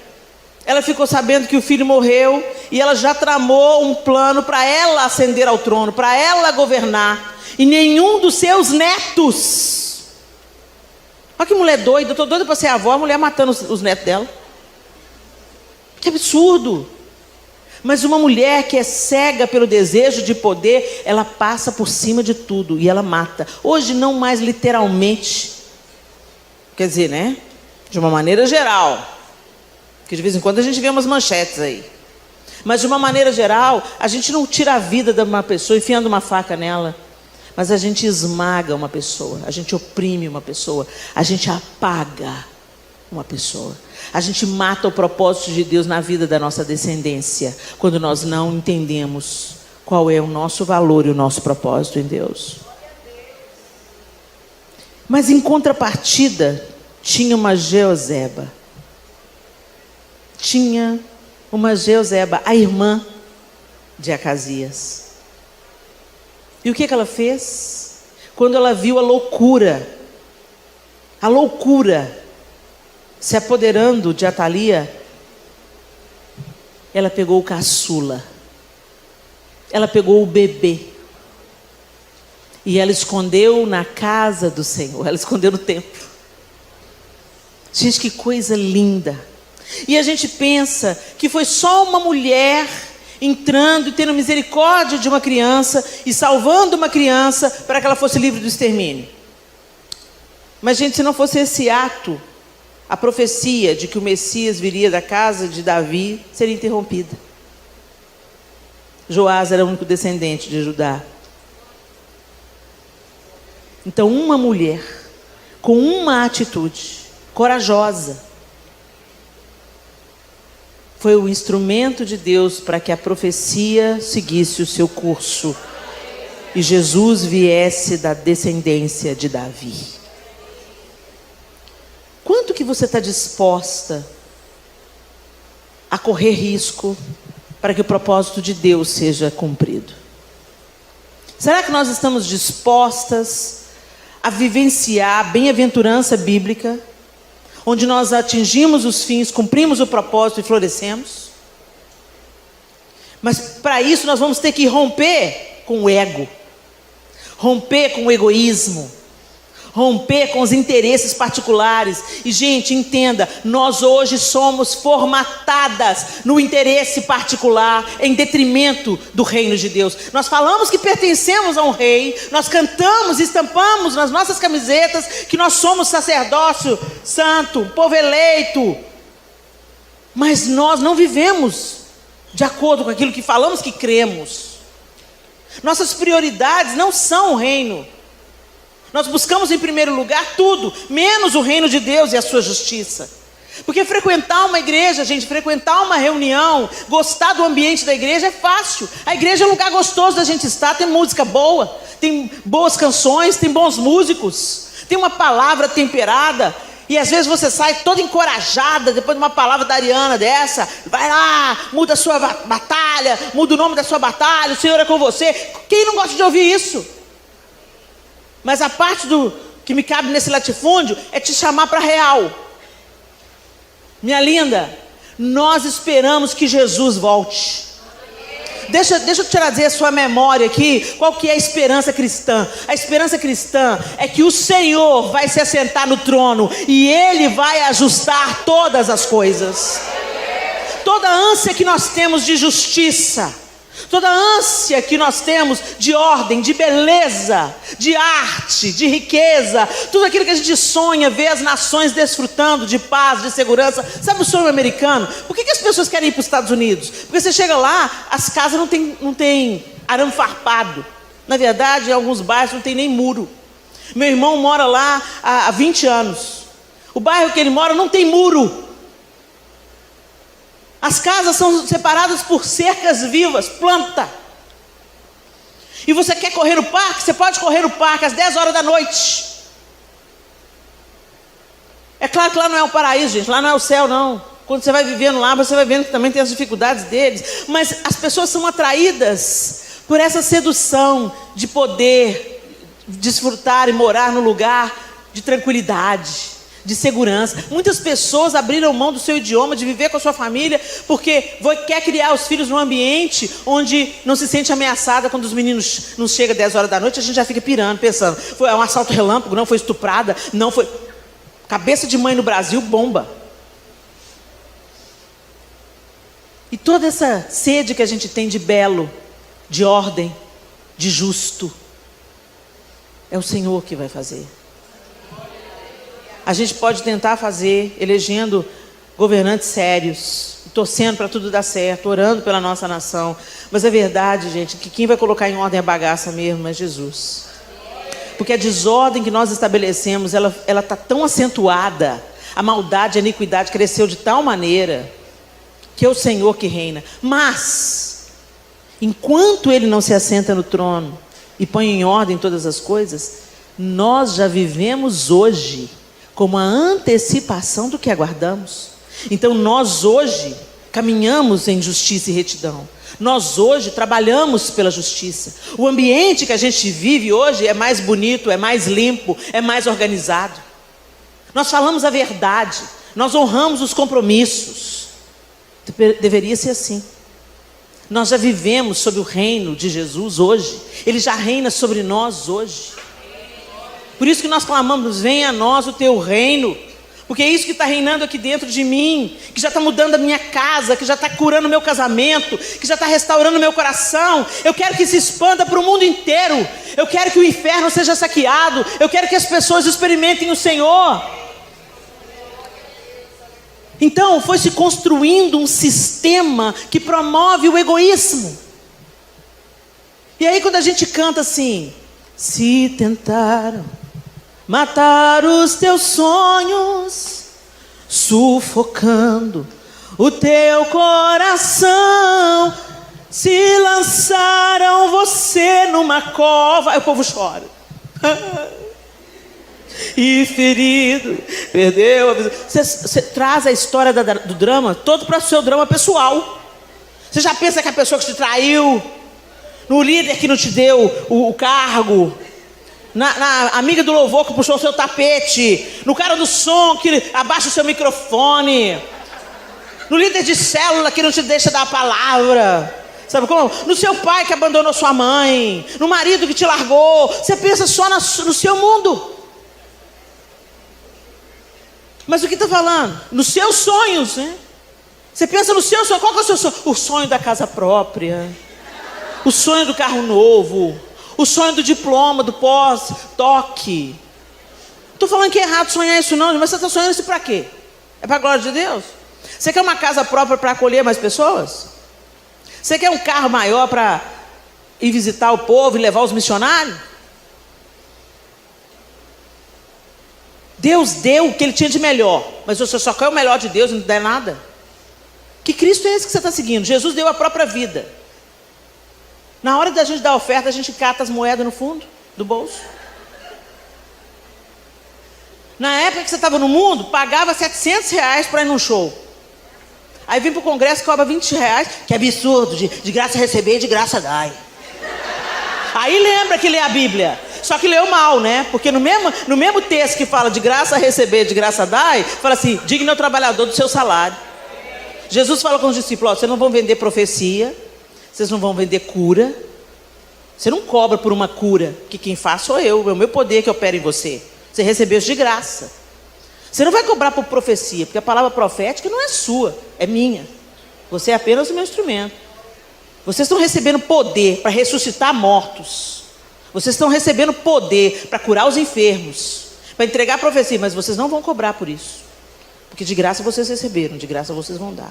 Ela ficou sabendo que o filho morreu e ela já tramou um plano para ela ascender ao trono, para ela governar. E nenhum dos seus netos. Olha que mulher doida, eu estou doida para ser avó, a mulher matando os netos dela. Que absurdo. Mas uma mulher que é cega pelo desejo de poder, ela passa por cima de tudo e ela mata. Hoje não mais literalmente. Quer dizer, né? De uma maneira geral. Porque de vez em quando a gente vê umas manchetes aí. Mas de uma maneira geral, a gente não tira a vida de uma pessoa enfiando uma faca nela. Mas a gente esmaga uma pessoa, a gente oprime uma pessoa, a gente apaga uma pessoa. A gente mata o propósito de Deus na vida da nossa descendência, quando nós não entendemos qual é o nosso valor e o nosso propósito em Deus. Mas em contrapartida, tinha uma Jeozeba. Tinha uma Jeozeba, a irmã de Acasias. E o que ela fez? Quando ela viu a loucura se apoderando de Atalia, ela pegou o caçula, ela pegou o bebê, e ela escondeu na casa do Senhor, ela escondeu no templo. Gente, que coisa linda. E a gente pensa que foi só uma mulher entrando e tendo misericórdia de uma criança e salvando uma criança para que ela fosse livre do extermínio. Mas, gente, se não fosse esse ato, a profecia de que o Messias viria da casa de Davi seria interrompida. Joás era o único descendente de Judá. Então, uma mulher com uma atitude corajosa foi o instrumento de Deus para que a profecia seguisse o seu curso e Jesus viesse da descendência de Davi. Quanto que você está disposta a correr risco para que o propósito de Deus seja cumprido? Será que nós estamos dispostas a vivenciar a bem-aventurança bíblica, onde nós atingimos os fins, cumprimos o propósito e florescemos? Mas para isso nós vamos ter que romper com o ego, romper com o egoísmo, romper com os interesses particulares. E gente, entenda, nós hoje somos formatadas no interesse particular em detrimento do reino de Deus. Nós falamos que pertencemos a um rei, nós cantamos e estampamos nas nossas camisetas que nós somos sacerdócio santo, povo eleito, mas nós não vivemos de acordo com aquilo que falamos que cremos. Nossas prioridades não são o reino. Nós buscamos em primeiro lugar tudo, menos o reino de Deus e a sua justiça. Porque frequentar uma igreja, gente, frequentar uma reunião, gostar do ambiente da igreja é fácil. A igreja é um lugar gostoso da gente estar, tem música boa, tem boas canções, tem bons músicos, tem uma palavra temperada. E às vezes você sai toda encorajada depois de uma palavra da Ariana dessa. Vai lá, muda a sua batalha, muda o nome da sua batalha, o Senhor é com você. Quem não gosta de ouvir isso? Mas a parte que me cabe nesse latifúndio é te chamar para a real. Minha linda, nós esperamos que Jesus volte. Deixa eu trazer a sua memória aqui, qual que é a esperança cristã? A esperança cristã é que o Senhor vai se assentar no trono e Ele vai ajustar todas as coisas. Toda ânsia que nós temos de justiça, toda ânsia que nós temos de ordem, de beleza, de arte, de riqueza, tudo aquilo que a gente sonha, ver as nações desfrutando de paz, de segurança. Sabe o sonho americano? Por que as pessoas querem ir para os Estados Unidos? Porque você chega lá, as casas não tem arame farpado. Na verdade, em alguns bairros não tem nem muro. Meu irmão mora lá há 20 anos. O bairro que ele mora não tem muro. As casas são separadas por cercas vivas, planta. E você quer correr no parque? Você pode correr no parque às 10 horas da noite. É claro que lá não é o paraíso, gente. Lá não é o céu, não. Quando você vai vivendo lá, você vai vendo que também tem as dificuldades deles. Mas as pessoas são atraídas por essa sedução de poder desfrutar e morar num lugar de tranquilidade, de segurança. Muitas pessoas abriram mão do seu idioma, de viver com a sua família, porque quer criar os filhos num ambiente onde não se sente ameaçada. Quando os meninos não chegam às 10 horas da noite, a gente já fica pirando, pensando, foi um assalto relâmpago, não foi estuprada, não foi... Cabeça de mãe no Brasil, bomba. E toda essa sede que a gente tem de belo, de ordem, de justo, é o Senhor que vai fazer. A gente pode tentar fazer, elegendo governantes sérios, torcendo para tudo dar certo, orando pela nossa nação. Mas é verdade, gente, que quem vai colocar em ordem a bagaça mesmo é Jesus. Porque a desordem que nós estabelecemos, ela está tão acentuada, a maldade, a iniquidade cresceu de tal maneira, que é o Senhor que reina. Mas, enquanto Ele não se assenta no trono e põe em ordem todas as coisas, nós já vivemos hoje como a antecipação do que aguardamos. Então nós hoje caminhamos em justiça e retidão. Nós hoje trabalhamos pela justiça. O ambiente que a gente vive hoje é mais bonito, é mais limpo, é mais organizado. Nós falamos a verdade, nós honramos os compromissos. Deveria ser assim. Nós já vivemos sob o reino de Jesus hoje. Ele já reina sobre nós hoje. Por isso que nós clamamos, venha a nós o teu reino, porque é isso que está reinando aqui dentro de mim, que já está mudando a minha casa, que já está curando o meu casamento, que já está restaurando o meu coração. Eu quero que se expanda para o mundo inteiro, eu quero que o inferno seja saqueado, eu quero que as pessoas experimentem o Senhor. Então foi se construindo um sistema que promove o egoísmo. E aí quando a gente canta assim: se tentaram matar os teus sonhos, sufocando o teu coração, se lançaram você numa cova, aí o povo chora. E ferido, perdeu a visão. Você traz a história do drama todo para o seu drama pessoal. Você já pensa que a pessoa que te traiu, no líder que não te deu o cargo, na amiga do louvor que puxou o seu tapete, no cara do som que abaixa o seu microfone, no líder de célula que não te deixa dar a palavra, sabe como? No seu pai que abandonou sua mãe, no marido que te largou. Você pensa só no seu mundo. Mas o que está falando? Nos seus sonhos, né? Você pensa no seu sonho. Qual que é o seu sonho? O sonho da casa própria, o sonho do carro novo, o sonho do diploma, do pós-doc. Não estou falando que é errado sonhar isso não, mas você está sonhando isso para quê? É para a glória de Deus? Você quer uma casa própria para acolher mais pessoas? Você quer um carro maior para ir visitar o povo e levar os missionários? Deus deu o que Ele tinha de melhor, mas você só quer o melhor de Deus e não der nada? Que Cristo é esse que você está seguindo? Jesus deu a própria vida. Na hora da gente dar oferta, a gente cata as moedas no fundo do bolso. Na época que você estava no mundo, pagava R$700 para ir num show. Aí vem para o congresso e cobra R$20. Que absurdo, de graça receber e de graça dar. Aí lembra que lê a Bíblia. Só que leu mal, né? Porque no mesmo texto que fala de graça receber, de graça dar, fala assim: digno é o trabalhador do seu salário. Jesus fala com os discípulos: ó, vocês não vão vender profecia, vocês não vão vender cura. Você não cobra por uma cura, que quem faz sou eu, é o meu poder que opera em você. Você recebeu isso de graça. Você não vai cobrar por profecia, porque a palavra profética não é sua, é minha. Você é apenas o meu instrumento. Vocês estão recebendo poder para ressuscitar mortos. Vocês estão recebendo poder para curar os enfermos, para entregar a profecia, mas vocês não vão cobrar por isso. Porque de graça vocês receberam, de graça vocês vão dar.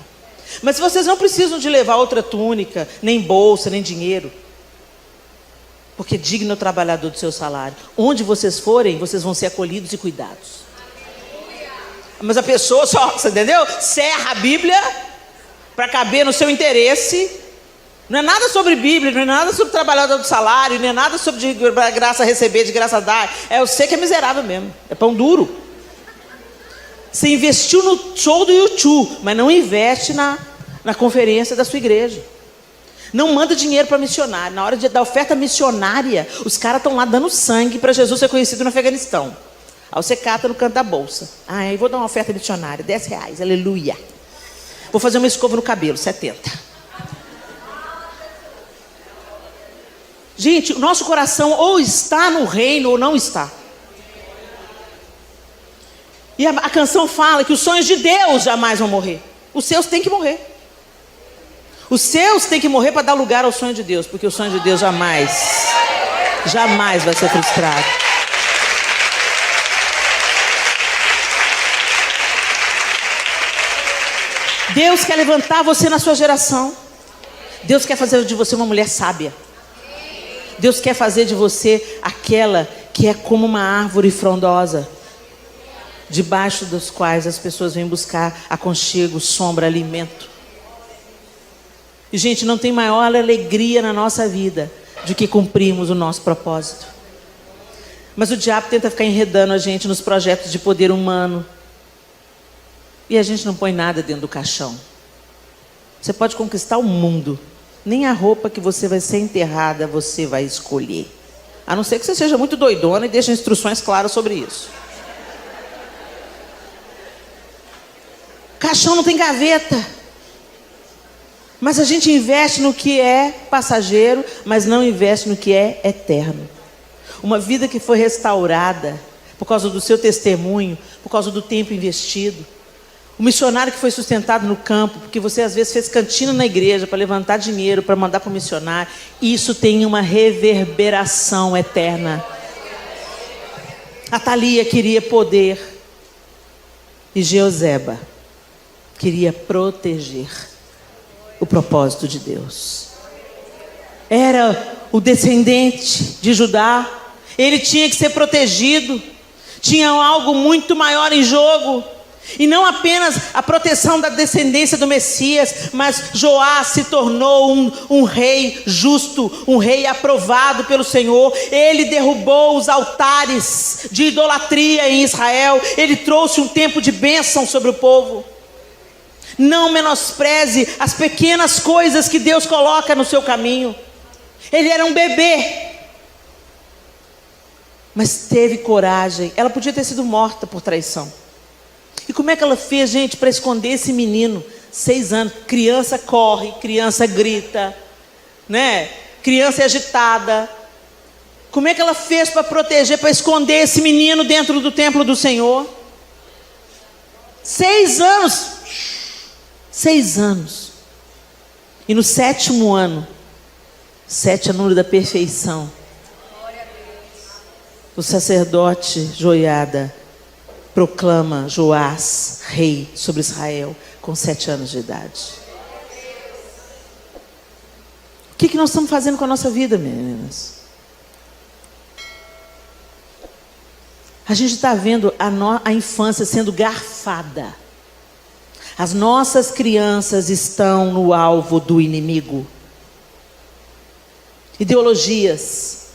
Mas vocês não precisam de levar outra túnica, nem bolsa, nem dinheiro. Porque digno é o trabalhador do seu salário. Onde vocês forem, vocês vão ser acolhidos e cuidados. Mas a pessoa só, você entendeu? Serra a Bíblia para caber no seu interesse. Não é nada sobre Bíblia, não é nada sobre trabalhador do salário, não é nada sobre de graça receber, de graça dar. É você que é miserável mesmo, é pão duro. Você investiu no show do YouTube, mas não investe na conferência da sua igreja. Não manda dinheiro para missionário. Na hora da oferta missionária, os caras estão lá dando sangue para Jesus ser conhecido no Afeganistão. Aí você cata no canto da bolsa: ah, eu vou dar uma oferta missionária, R$10, aleluia. Vou fazer uma escova no cabelo, 70. Gente, o nosso coração ou está no reino ou não está. E a canção fala que os sonhos de Deus jamais vão morrer. Os seus têm que morrer. Os seus têm que morrer para dar lugar ao sonho de Deus, porque o sonho de Deus jamais vai ser frustrado. Deus quer levantar você na sua geração. Deus quer fazer de você uma mulher sábia. Deus quer fazer de você aquela que é como uma árvore frondosa, debaixo dos quais as pessoas vêm buscar aconchego, sombra, alimento. E gente, não tem maior alegria na nossa vida do que cumprirmos o nosso propósito. Mas o diabo tenta ficar enredando a gente nos projetos de poder humano. E a gente não põe nada dentro do caixão. Você pode conquistar o mundo, nem a roupa que você vai ser enterrada você vai escolher. A não ser que você seja muito doidona e deixe instruções claras sobre isso. Caixão não tem gaveta. Mas a gente investe no que é passageiro, mas não investe no que é eterno. Uma vida que foi restaurada por causa do seu testemunho, por causa do tempo investido. O missionário que foi sustentado no campo, porque você às vezes fez cantina na igreja para levantar dinheiro, para mandar para o missionário. Isso tem uma reverberação eterna. Atalia queria poder e Jeoseba queria proteger o propósito de Deus. Era o descendente de Judá. Ele tinha que ser protegido. Tinha algo muito maior em jogo. E não apenas a proteção da descendência do Messias, mas Joás se tornou um rei justo, um rei aprovado pelo Senhor. Ele derrubou os altares de idolatria em Israel. Ele trouxe um tempo de bênção sobre o povo. Não menospreze as pequenas coisas que Deus coloca no seu caminho. Ele era um bebê, mas teve coragem. Ela podia ter sido morta por traição. E como é que ela fez, gente, para esconder esse menino? 6 anos, criança corre, criança grita, né? Criança é agitada. Como é que ela fez para proteger, para esconder esse menino dentro do templo do Senhor? 6 anos. 6 anos. E no 7º ano, 7 é o número da perfeição, o sacerdote Joiada proclama Joás rei sobre Israel com 7 anos de idade. O que nós estamos fazendo com a nossa vida, meninas? A gente está vendo a infância sendo garfada. As nossas crianças estão no alvo do inimigo. Ideologias,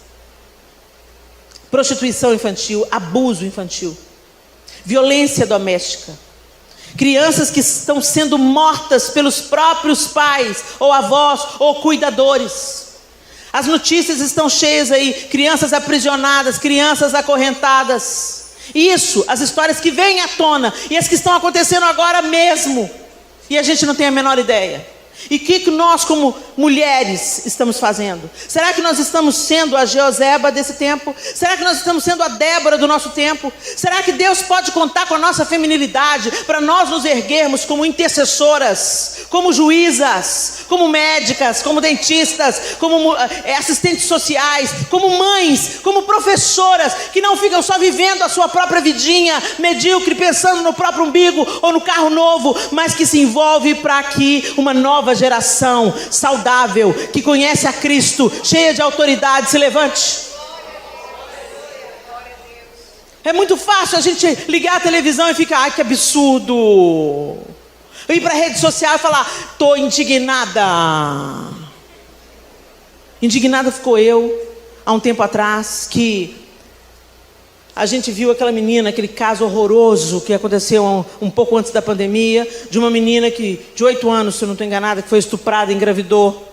prostituição infantil, abuso infantil, violência doméstica, crianças que estão sendo mortas pelos próprios pais, ou avós, ou cuidadores. As notícias estão cheias aí, crianças aprisionadas, crianças acorrentadas. Isso, as histórias que vêm à tona, e as que estão acontecendo agora mesmo, e a gente não tem a menor ideia. E o que nós como mulheres estamos fazendo? Será que nós estamos sendo a Jeoseba desse tempo? Será que nós estamos sendo a Débora do nosso tempo? Será que Deus pode contar com a nossa feminilidade para nós nos erguermos como intercessoras, como juízas, como médicas, como dentistas, como assistentes sociais, como mães, como professoras, que não ficam só vivendo a sua própria vidinha medíocre, pensando no próprio umbigo ou no carro novo, mas que se envolve para que uma nova geração saudável, que conhece a Cristo, cheia de autoridade, se levante. É muito fácil a gente ligar a televisão e ficar, ai que absurdo. Ir para a rede social e falar, estou indignada. Indignada ficou eu, há um tempo atrás, que a gente viu aquela menina, aquele caso horroroso que aconteceu um pouco antes da pandemia, de uma menina de 8 anos, se eu não estou enganada, que foi estuprada, engravidou,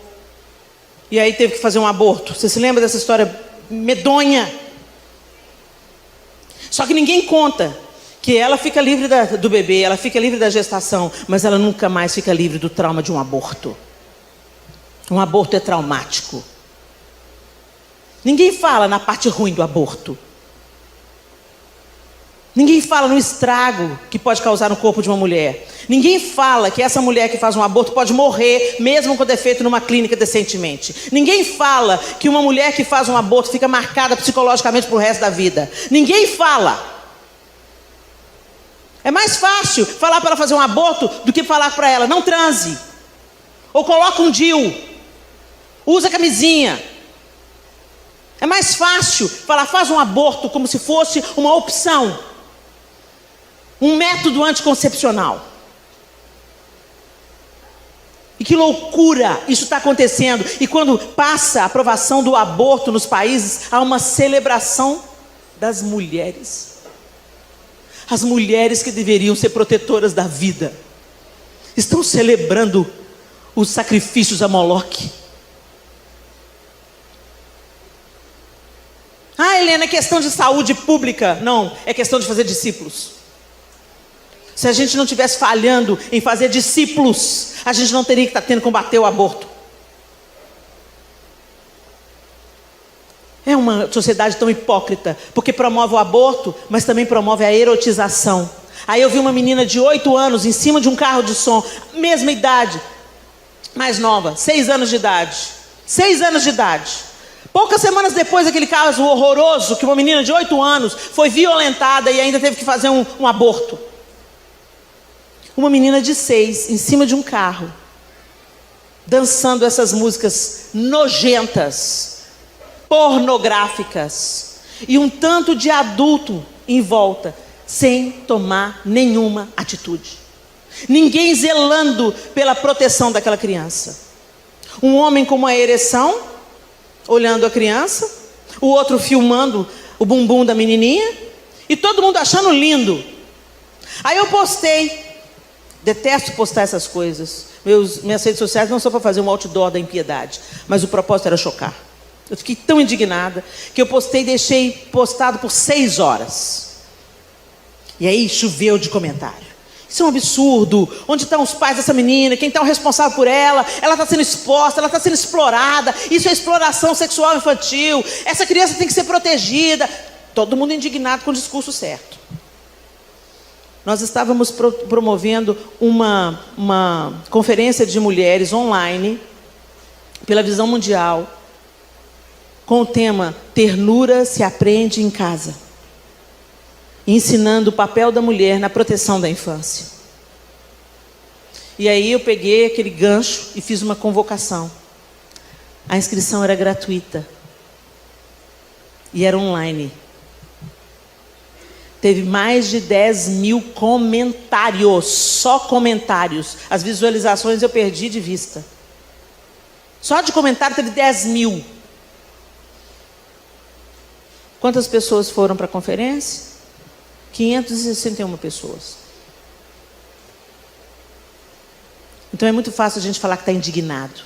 e aí teve que fazer um aborto. Você se lembra dessa história medonha? Só que ninguém conta que ela fica livre do bebê, ela fica livre da gestação, mas ela nunca mais fica livre do trauma de um aborto. Um aborto é traumático. Ninguém fala na parte ruim do aborto. Ninguém fala no estrago que pode causar no corpo de uma mulher. Ninguém fala que essa mulher que faz um aborto pode morrer, mesmo quando é feito numa clínica decentemente. Ninguém fala que uma mulher que faz um aborto fica marcada psicologicamente para o resto da vida. Ninguém fala. É mais fácil falar para ela fazer um aborto do que falar para ela, não transe. Ou coloca um DIU. Usa camisinha. É mais fácil falar, faz um aborto como se fosse uma opção. Um método anticoncepcional. E que loucura isso está acontecendo. E quando passa a aprovação do aborto nos países, há uma celebração das mulheres. As mulheres que deveriam ser protetoras da vida estão celebrando os sacrifícios a Moloque. Ah, Helena, é questão de saúde pública. Não, é questão de fazer discípulos. Se a gente não estivesse falhando em fazer discípulos, a gente não teria que estar tendo que combater o aborto. É uma sociedade tão hipócrita, porque promove o aborto, mas também promove a erotização. Aí eu vi uma menina de 8 anos em cima de um carro de som, mesma idade, mais nova, 6 anos de idade. 6 anos de idade. Poucas semanas depois daquele caso horroroso, que uma menina de 8 anos foi violentada e ainda teve que fazer um aborto. Uma menina de 6, em cima de um carro, dançando essas músicas nojentas pornográficas e um tanto de adulto em volta, sem tomar nenhuma atitude. Ninguém zelando pela proteção daquela criança. Um homem com uma ereção, olhando a criança, o outro filmando o bumbum da menininha, e todo mundo achando lindo. Aí eu postei, detesto postar essas coisas, minhas redes sociais não são para fazer um outdoor da impiedade, mas o propósito era chocar. Eu fiquei tão indignada, que eu postei e deixei postado por 6 horas, e aí choveu de comentário. Isso é um absurdo. Onde estão os pais dessa menina? Quem está o responsável por ela? Ela está sendo exposta, ela está sendo explorada. Isso é exploração sexual infantil. Essa criança tem que ser protegida. Todo mundo indignado com o discurso certo. Nós estávamos promovendo uma conferência de mulheres online, pela Visão Mundial, com o tema Ternura se aprende em casa, ensinando o papel da mulher na proteção da infância. E aí eu peguei aquele gancho e fiz uma convocação. A inscrição era gratuita. E era online. Teve mais de 10 mil comentários, só comentários. As visualizações eu perdi de vista. Só de comentário teve 10 mil. Quantas pessoas foram para a conferência? 561 pessoas. Então é muito fácil a gente falar que está indignado.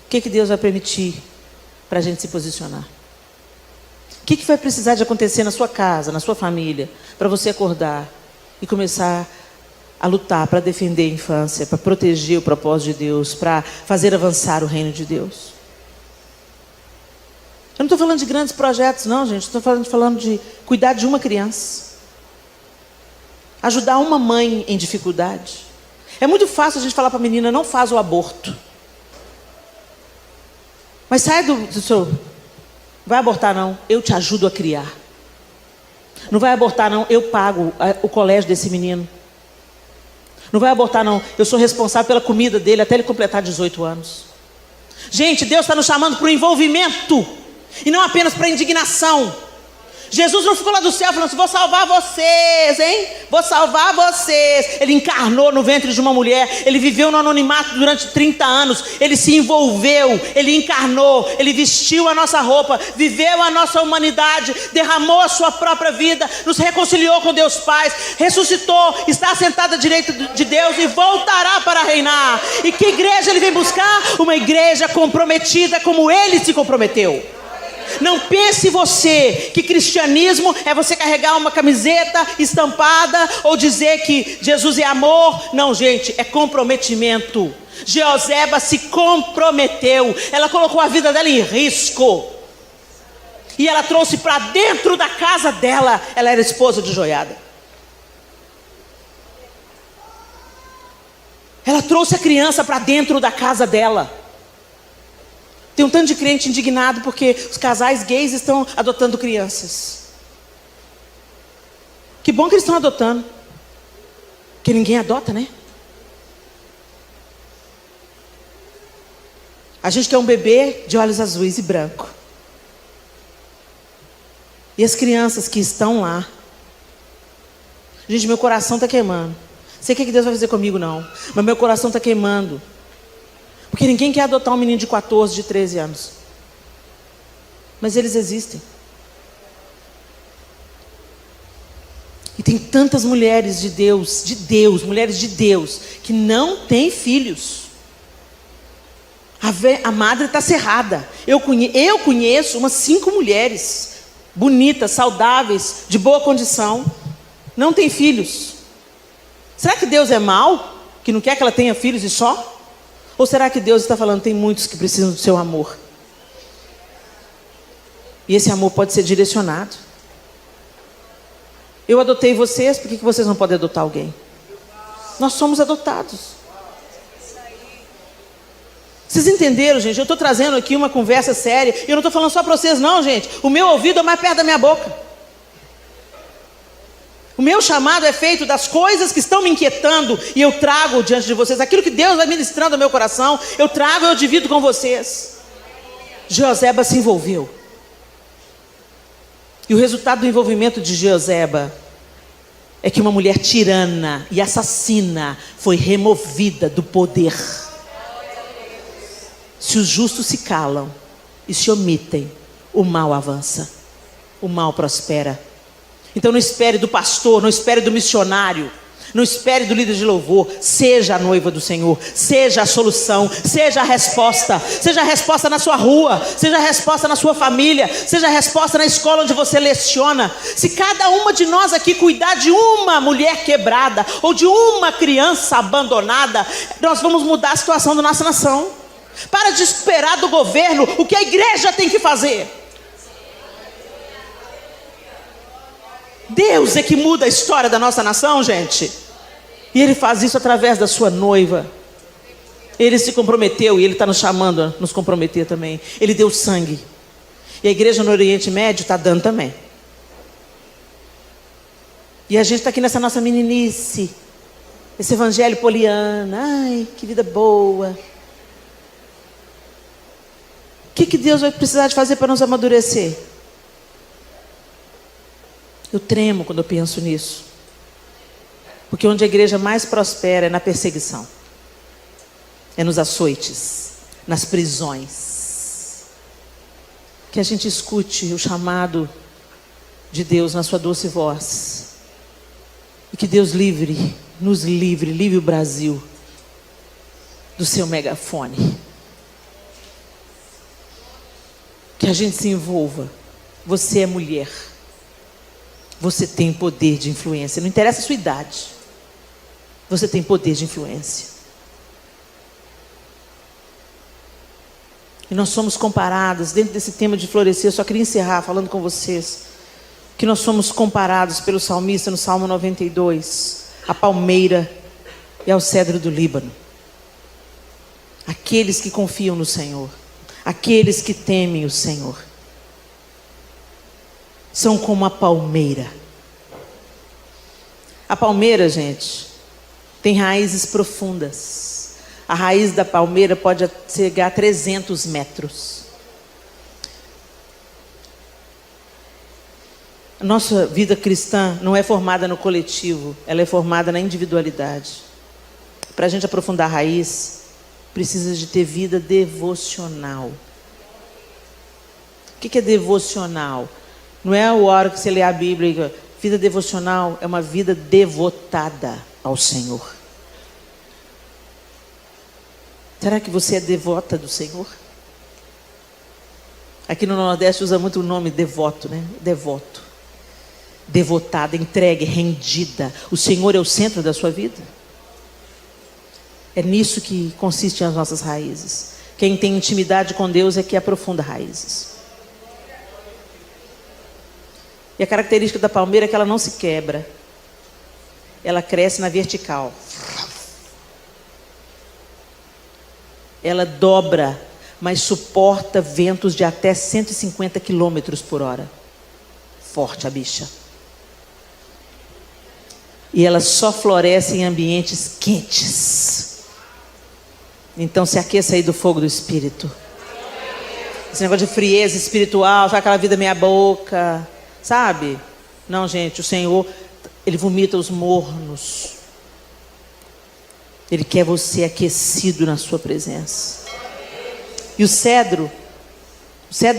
O que Deus vai permitir para a gente se posicionar? O que vai precisar de acontecer na sua casa, na sua família, para você acordar e começar a lutar para defender a infância, para proteger o propósito de Deus, para fazer avançar o reino de Deus? Eu não estou falando de grandes projetos, não, gente. Estou falando de cuidar de uma criança. Ajudar uma mãe em dificuldade. É muito fácil a gente falar para a menina, não faz o aborto. Mas sai do seu... Vai abortar não, eu te ajudo a criar. Não vai abortar não, eu pago o colégio desse menino. Não vai abortar não, eu sou responsável pela comida dele até ele completar 18 anos. Gente, Deus está nos chamando para o envolvimento. E não apenas para indignação. Jesus não ficou lá do céu falando assim, vou salvar vocês, hein? Vou salvar vocês. Ele encarnou no ventre de uma mulher. Ele viveu no anonimato durante 30 anos. Ele se envolveu, ele encarnou, ele vestiu a nossa roupa, viveu a nossa humanidade, derramou a sua própria vida, nos reconciliou com Deus Pai, ressuscitou, está sentado à direita de Deus e voltará para reinar. E que igreja ele vem buscar? Uma igreja comprometida como ele se comprometeu. Não pense você que cristianismo é você carregar uma camiseta estampada ou dizer que Jesus é amor. Não, gente, é comprometimento. Jeoseba se comprometeu. Ela colocou a vida dela em risco. E ela trouxe para dentro da casa dela. Ela era esposa de Joiada. Ela trouxe a criança para dentro da casa dela. Tem um tanto de crente indignado porque os casais gays estão adotando crianças. Que bom que eles estão adotando. Porque ninguém adota, né? A gente quer um bebê de olhos azuis e branco. E as crianças que estão lá. Gente, meu coração está queimando. Sei o que Deus vai fazer comigo não. Mas meu coração está queimando. Porque ninguém quer adotar um menino de 14, de 13 anos. Mas eles existem. E tem tantas mulheres de Deus, mulheres de Deus, que não têm filhos. A madre está cerrada. Eu conheço umas 5 mulheres, bonitas, saudáveis, de boa condição, não têm filhos. Será que Deus é mau, que não quer que ela tenha filhos e só? Ou será que Deus está falando, tem muitos que precisam do seu amor? E esse amor pode ser direcionado. Eu adotei vocês, por que vocês não podem adotar alguém? Nós somos adotados. Vocês entenderam, gente? Eu estou trazendo aqui uma conversa séria. E eu não estou falando só para vocês não, gente. O meu ouvido é mais perto da minha boca. O meu chamado é feito das coisas que estão me inquietando. E eu trago diante de vocês aquilo que Deus vai ministrando ao meu coração. Eu trago e eu divido com vocês. Jeoseba se envolveu. E o resultado do envolvimento de Jeoseba é que uma mulher tirana e assassina foi removida do poder. Se os justos se calam e se omitem, o mal avança, o mal prospera. Então não espere do pastor, não espere do missionário, não espere do líder de louvor. Seja a noiva do Senhor, seja a solução, seja a resposta na sua rua, seja a resposta na sua família, seja a resposta na escola onde você leciona. Se cada uma de nós aqui cuidar de uma mulher quebrada ou de uma criança abandonada, nós vamos mudar a situação da nossa nação. Para de esperar do governo o que a igreja tem que fazer. Deus é que muda a história da nossa nação, gente. E Ele faz isso através da sua noiva. Ele se comprometeu e Ele está nos chamando a nos comprometer também. Ele deu sangue. E a igreja no Oriente Médio está dando também. E a gente está aqui nessa nossa meninice. Esse evangelho poliana. Ai, que vida boa. O que Deus vai precisar de fazer para nos amadurecer? Eu tremo quando eu penso nisso. Porque onde a igreja mais prospera é na perseguição. É nos açoites, nas prisões. Que a gente escute o chamado de Deus na sua doce voz. E que Deus nos livre o Brasil do seu megafone. Que a gente se envolva. Você é mulher. Você tem poder de influência. Não interessa a sua idade. Você tem poder de influência. E nós somos comparados, dentro desse tema de florescer, eu só queria encerrar falando com vocês, que nós somos comparados pelo salmista no Salmo 92, a palmeira e ao cedro do Líbano. Aqueles que confiam no Senhor, aqueles que temem o Senhor, são como a palmeira. A palmeira, gente, tem raízes profundas. A raiz da palmeira pode chegar a 300 metros. A nossa vida cristã não é formada no coletivo, ela é formada na individualidade. Para a gente aprofundar a raiz, precisa de ter vida devocional. O que é devocional? Não é a hora que você lê a Bíblia. Vida devocional é uma vida devotada ao Senhor. Será que você é devota do Senhor? Aqui no Nordeste usa muito o nome devoto, né? Devoto. Devotada, entregue, rendida. O Senhor é o centro da sua vida? É nisso que consistem as nossas raízes. Quem tem intimidade com Deus é que aprofunda raízes. E a característica da palmeira é que ela não se quebra. Ela cresce na vertical. Ela dobra, mas suporta ventos de até 150 quilômetros por hora. Forte a bicha. E ela só floresce em ambientes quentes. Então se aqueça aí do fogo do Espírito. Esse negócio de frieza espiritual, sabe aquela vida meia boca... Sabe? Não, gente, o Senhor, Ele vomita os mornos. Ele quer você aquecido na sua presença. E o cedro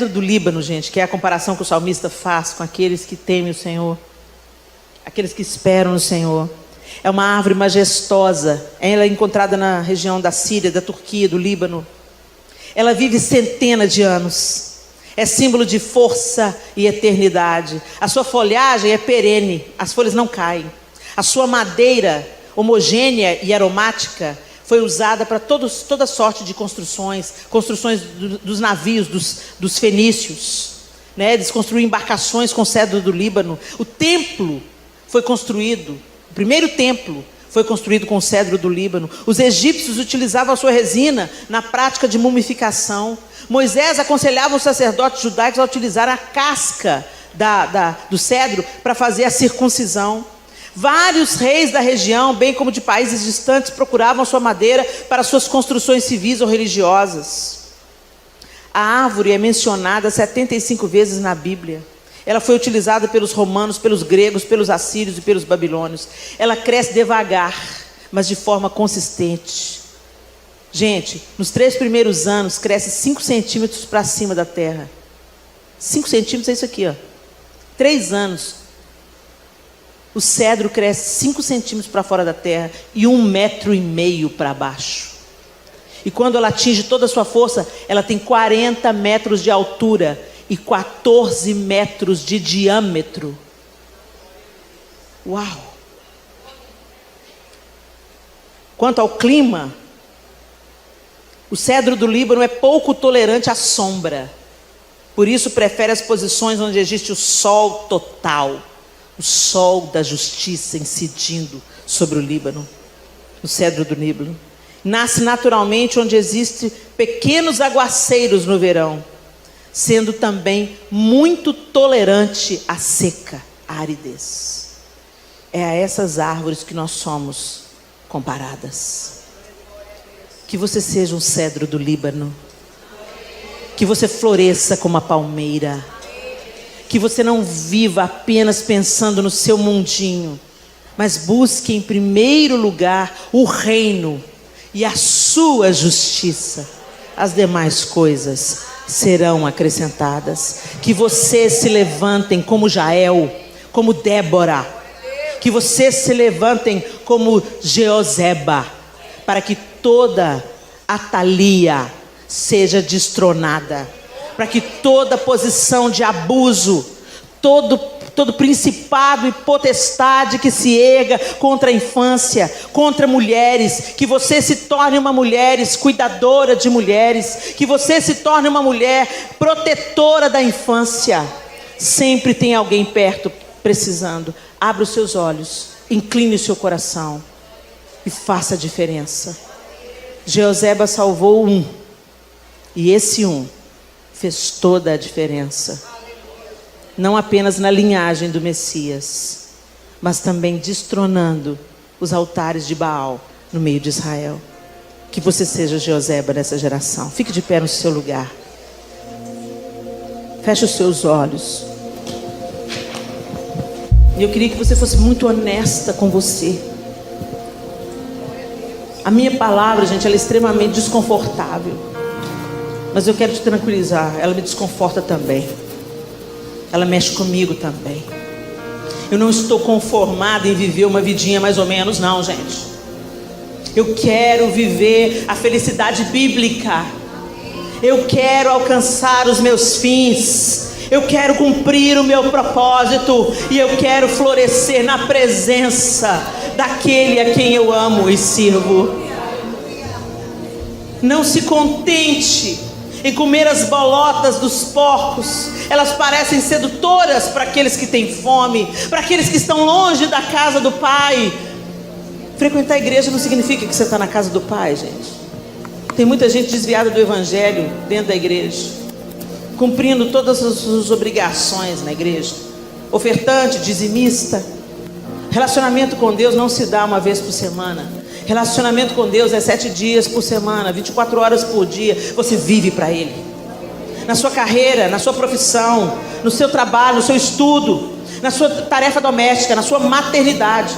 do Líbano, gente, que é a comparação que o salmista faz com aqueles que temem o Senhor, aqueles que esperam no Senhor. É uma árvore majestosa. Ela é encontrada na região da Síria, da Turquia, do Líbano. Ela vive centenas de anos. É símbolo de força e eternidade. A sua folhagem é perene, as folhas não caem. A sua madeira homogênea e aromática foi usada para toda sorte de construções dos navios, dos fenícios, né? Eles construíam embarcações com cedro do Líbano. O templo foi construído, o primeiro templo foi construído com cedro do Líbano. Os egípcios utilizavam a sua resina na prática de mumificação. Moisés aconselhava os sacerdotes judaicos a utilizar a casca do cedro para fazer a circuncisão. Vários reis da região, bem como de países distantes, procuravam a sua madeira para suas construções civis ou religiosas. A árvore é mencionada 75 vezes na Bíblia. Ela foi utilizada pelos romanos, pelos gregos, pelos assírios e pelos babilônios. Ela cresce devagar, mas de forma consistente. Gente, nos 3 primeiros anos, cresce 5 centímetros para cima da terra. 5 centímetros é isso aqui, ó. 3 anos. O cedro cresce 5 centímetros para fora da terra e 1,5 metros para baixo. E quando ela atinge toda a sua força, ela tem 40 metros de altura e 14 metros de diâmetro. Uau! Quanto ao clima, o cedro do Líbano é pouco tolerante à sombra. Por isso prefere as posições onde existe o sol total. O sol da justiça incidindo sobre o Líbano. O cedro do Líbano. Nasce naturalmente onde existem pequenos aguaceiros no verão, sendo também muito tolerante à seca, à aridez. É a essas árvores que nós somos comparadas. Que você seja um cedro do Líbano. Que você floresça como a palmeira. Que você não viva apenas pensando no seu mundinho, mas busque em primeiro lugar o reino e a sua justiça. As demais coisas serão acrescentadas. Que vocês se levantem como Jael, como Débora. Que vocês se levantem como Jeozeba, para que toda Atalia seja destronada, para que toda posição de abuso, todo principado e potestade que se erga contra a infância, contra mulheres, que você se torne uma mulher cuidadora de mulheres, que você se torne uma mulher protetora da infância. Sempre tem alguém perto precisando. Abra os seus olhos, incline o seu coração e faça a diferença. Jeozeba salvou um, e esse um fez toda a diferença. Não apenas na linhagem do Messias, mas também destronando os altares de Baal no meio de Israel. Que você seja Jeozeba nessa geração. Fique de pé no seu lugar. Feche os seus olhos. E eu queria que você fosse muito honesta com você. A minha palavra, gente, ela é extremamente desconfortável. Mas eu quero te tranquilizar, ela me desconforta também. Ela mexe comigo também. Eu não estou conformada em viver uma vidinha mais ou menos, não, gente. Eu quero viver a felicidade bíblica. Eu quero alcançar os meus fins. Eu quero cumprir o meu propósito. E eu quero florescer na presença daquele a quem eu amo e sirvo. Não se contente em comer as bolotas dos porcos. Elas parecem sedutoras para aqueles que têm fome, para aqueles que estão longe da casa do Pai. Frequentar a igreja não significa que você está na casa do Pai, gente. Tem muita gente desviada do Evangelho dentro da igreja, cumprindo todas as suas obrigações na igreja. Ofertante, dizimista. Relacionamento com Deus não se dá uma vez por semana. Relacionamento com Deus é 7 dias por semana, 24 horas por dia. Você vive para Ele. Na sua carreira, na sua profissão, no seu trabalho, no seu estudo, na sua tarefa doméstica, na sua maternidade,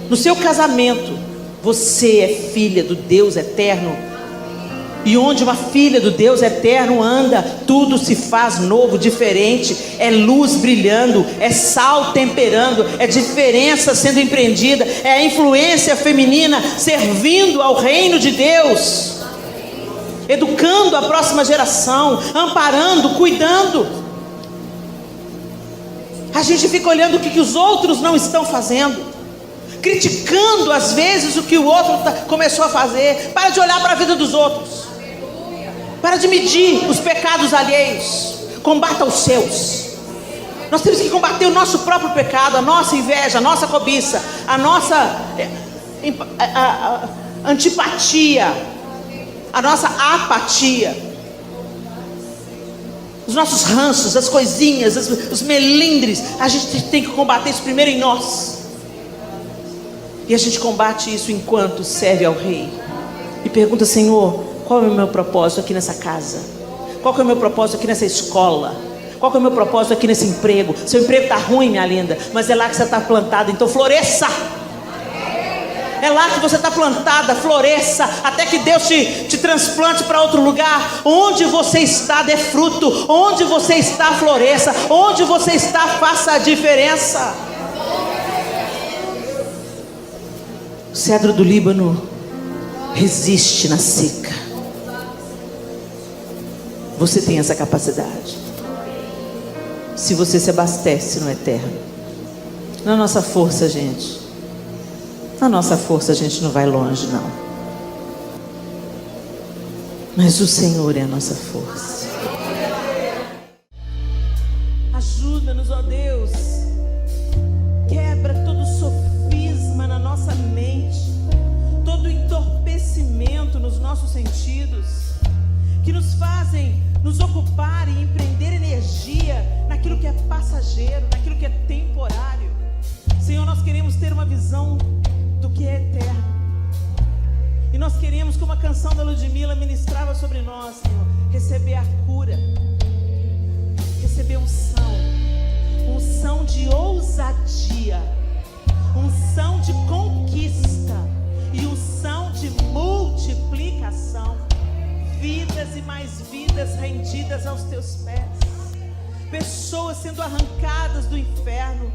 no seu casamento. Você é filha do Deus eterno. E onde uma filha do Deus eterno anda, tudo se faz novo, diferente. É luz brilhando, é sal temperando, é diferença sendo empreendida, é a influência feminina servindo ao reino de Deus, educando a próxima geração, amparando, cuidando. A gente fica olhando o que os outros não estão fazendo, criticando às vezes o que o outro começou a fazer. Para de olhar para a vida dos outros. Para de medir os pecados alheios. Combata os seus. Nós temos que combater o nosso próprio pecado, a nossa inveja, a nossa cobiça, a nossa antipatia, a nossa apatia, os nossos ranços, as coisinhas, os melindres. A gente tem que combater isso primeiro em nós. E a gente combate isso enquanto serve ao Rei. E pergunta: Senhor, Qual é o meu propósito aqui nessa casa? Qual é o meu propósito aqui nessa escola? Qual é o meu propósito aqui nesse emprego? Seu emprego está ruim, minha linda, mas é lá que você está plantada, então floresça. É lá que você está plantada, floresça, até que Deus te transplante para outro lugar. Onde você está, dê fruto. Onde você está, floresça. Onde você está, faça a diferença. O cedro do Líbano resiste na seca. Você tem essa capacidade, se você se abastece no eterno. Na nossa força, gente. Na nossa força a gente não vai longe, não. Mas o Senhor é a nossa força. Ajuda-nos, ó Deus. Quebra todo sofisma na nossa mente, todo entorpecimento nos nossos sentidos, que nos fazem nos ocupar e empreender energia naquilo que é passageiro, naquilo que é temporário. Senhor, nós queremos ter uma visão do que é eterno. E nós queremos, como a canção da Ludmilla ministrava sobre nós, Senhor, receber a cura, receber unção de ousadia, unção de conquista e unção de multiplicação. Vidas e mais vidas rendidas aos teus pés, pessoas sendo arrancadas do inferno,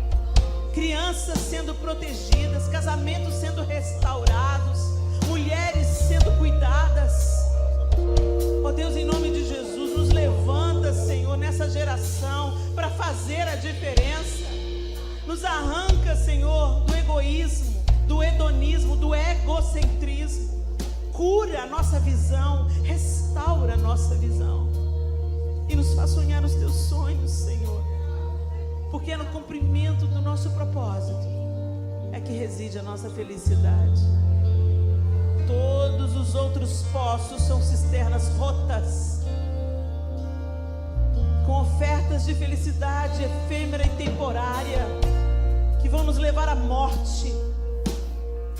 crianças sendo protegidas, casamentos sendo restaurados, mulheres sendo cuidadas. Ó Deus, em nome de Jesus, nos levanta, Senhor, nessa geração para fazer a diferença. Nos arranca, Senhor, do egoísmo, do hedonismo, do egocentrismo. Cura a nossa visão, restaura a nossa visão e nos faz sonhar os teus sonhos, Senhor, porque é no cumprimento do nosso propósito é que reside a nossa felicidade. Todos os outros poços são cisternas rotas, com ofertas de felicidade efêmera e temporária, que vão nos levar à morte.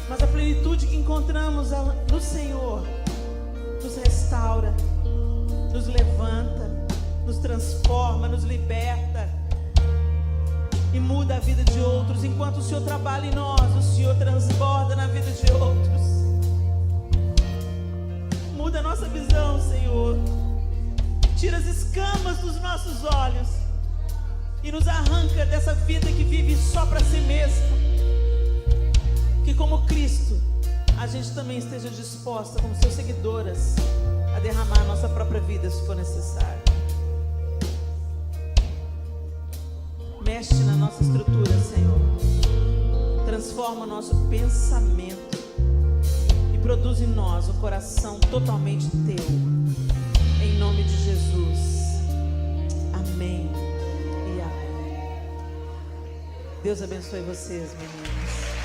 Mas a plenitude que encontramos no Senhor nos restaura, nos levanta, nos transforma, nos liberta e muda a vida de outros. Enquanto o Senhor trabalha em nós, o Senhor transborda na vida de outros. Muda a nossa visão, Senhor. Tira as escamas dos nossos olhos e nos arranca dessa vida que vive só para si mesma. Que como Cristo, a gente também esteja disposta, como seus seguidoras, a derramar a nossa própria vida se for necessário. Mexe na nossa estrutura, Senhor. Transforma o nosso pensamento e produz em nós um coração totalmente teu. Em nome de Jesus. Amém e amém. Deus abençoe vocês, meninos.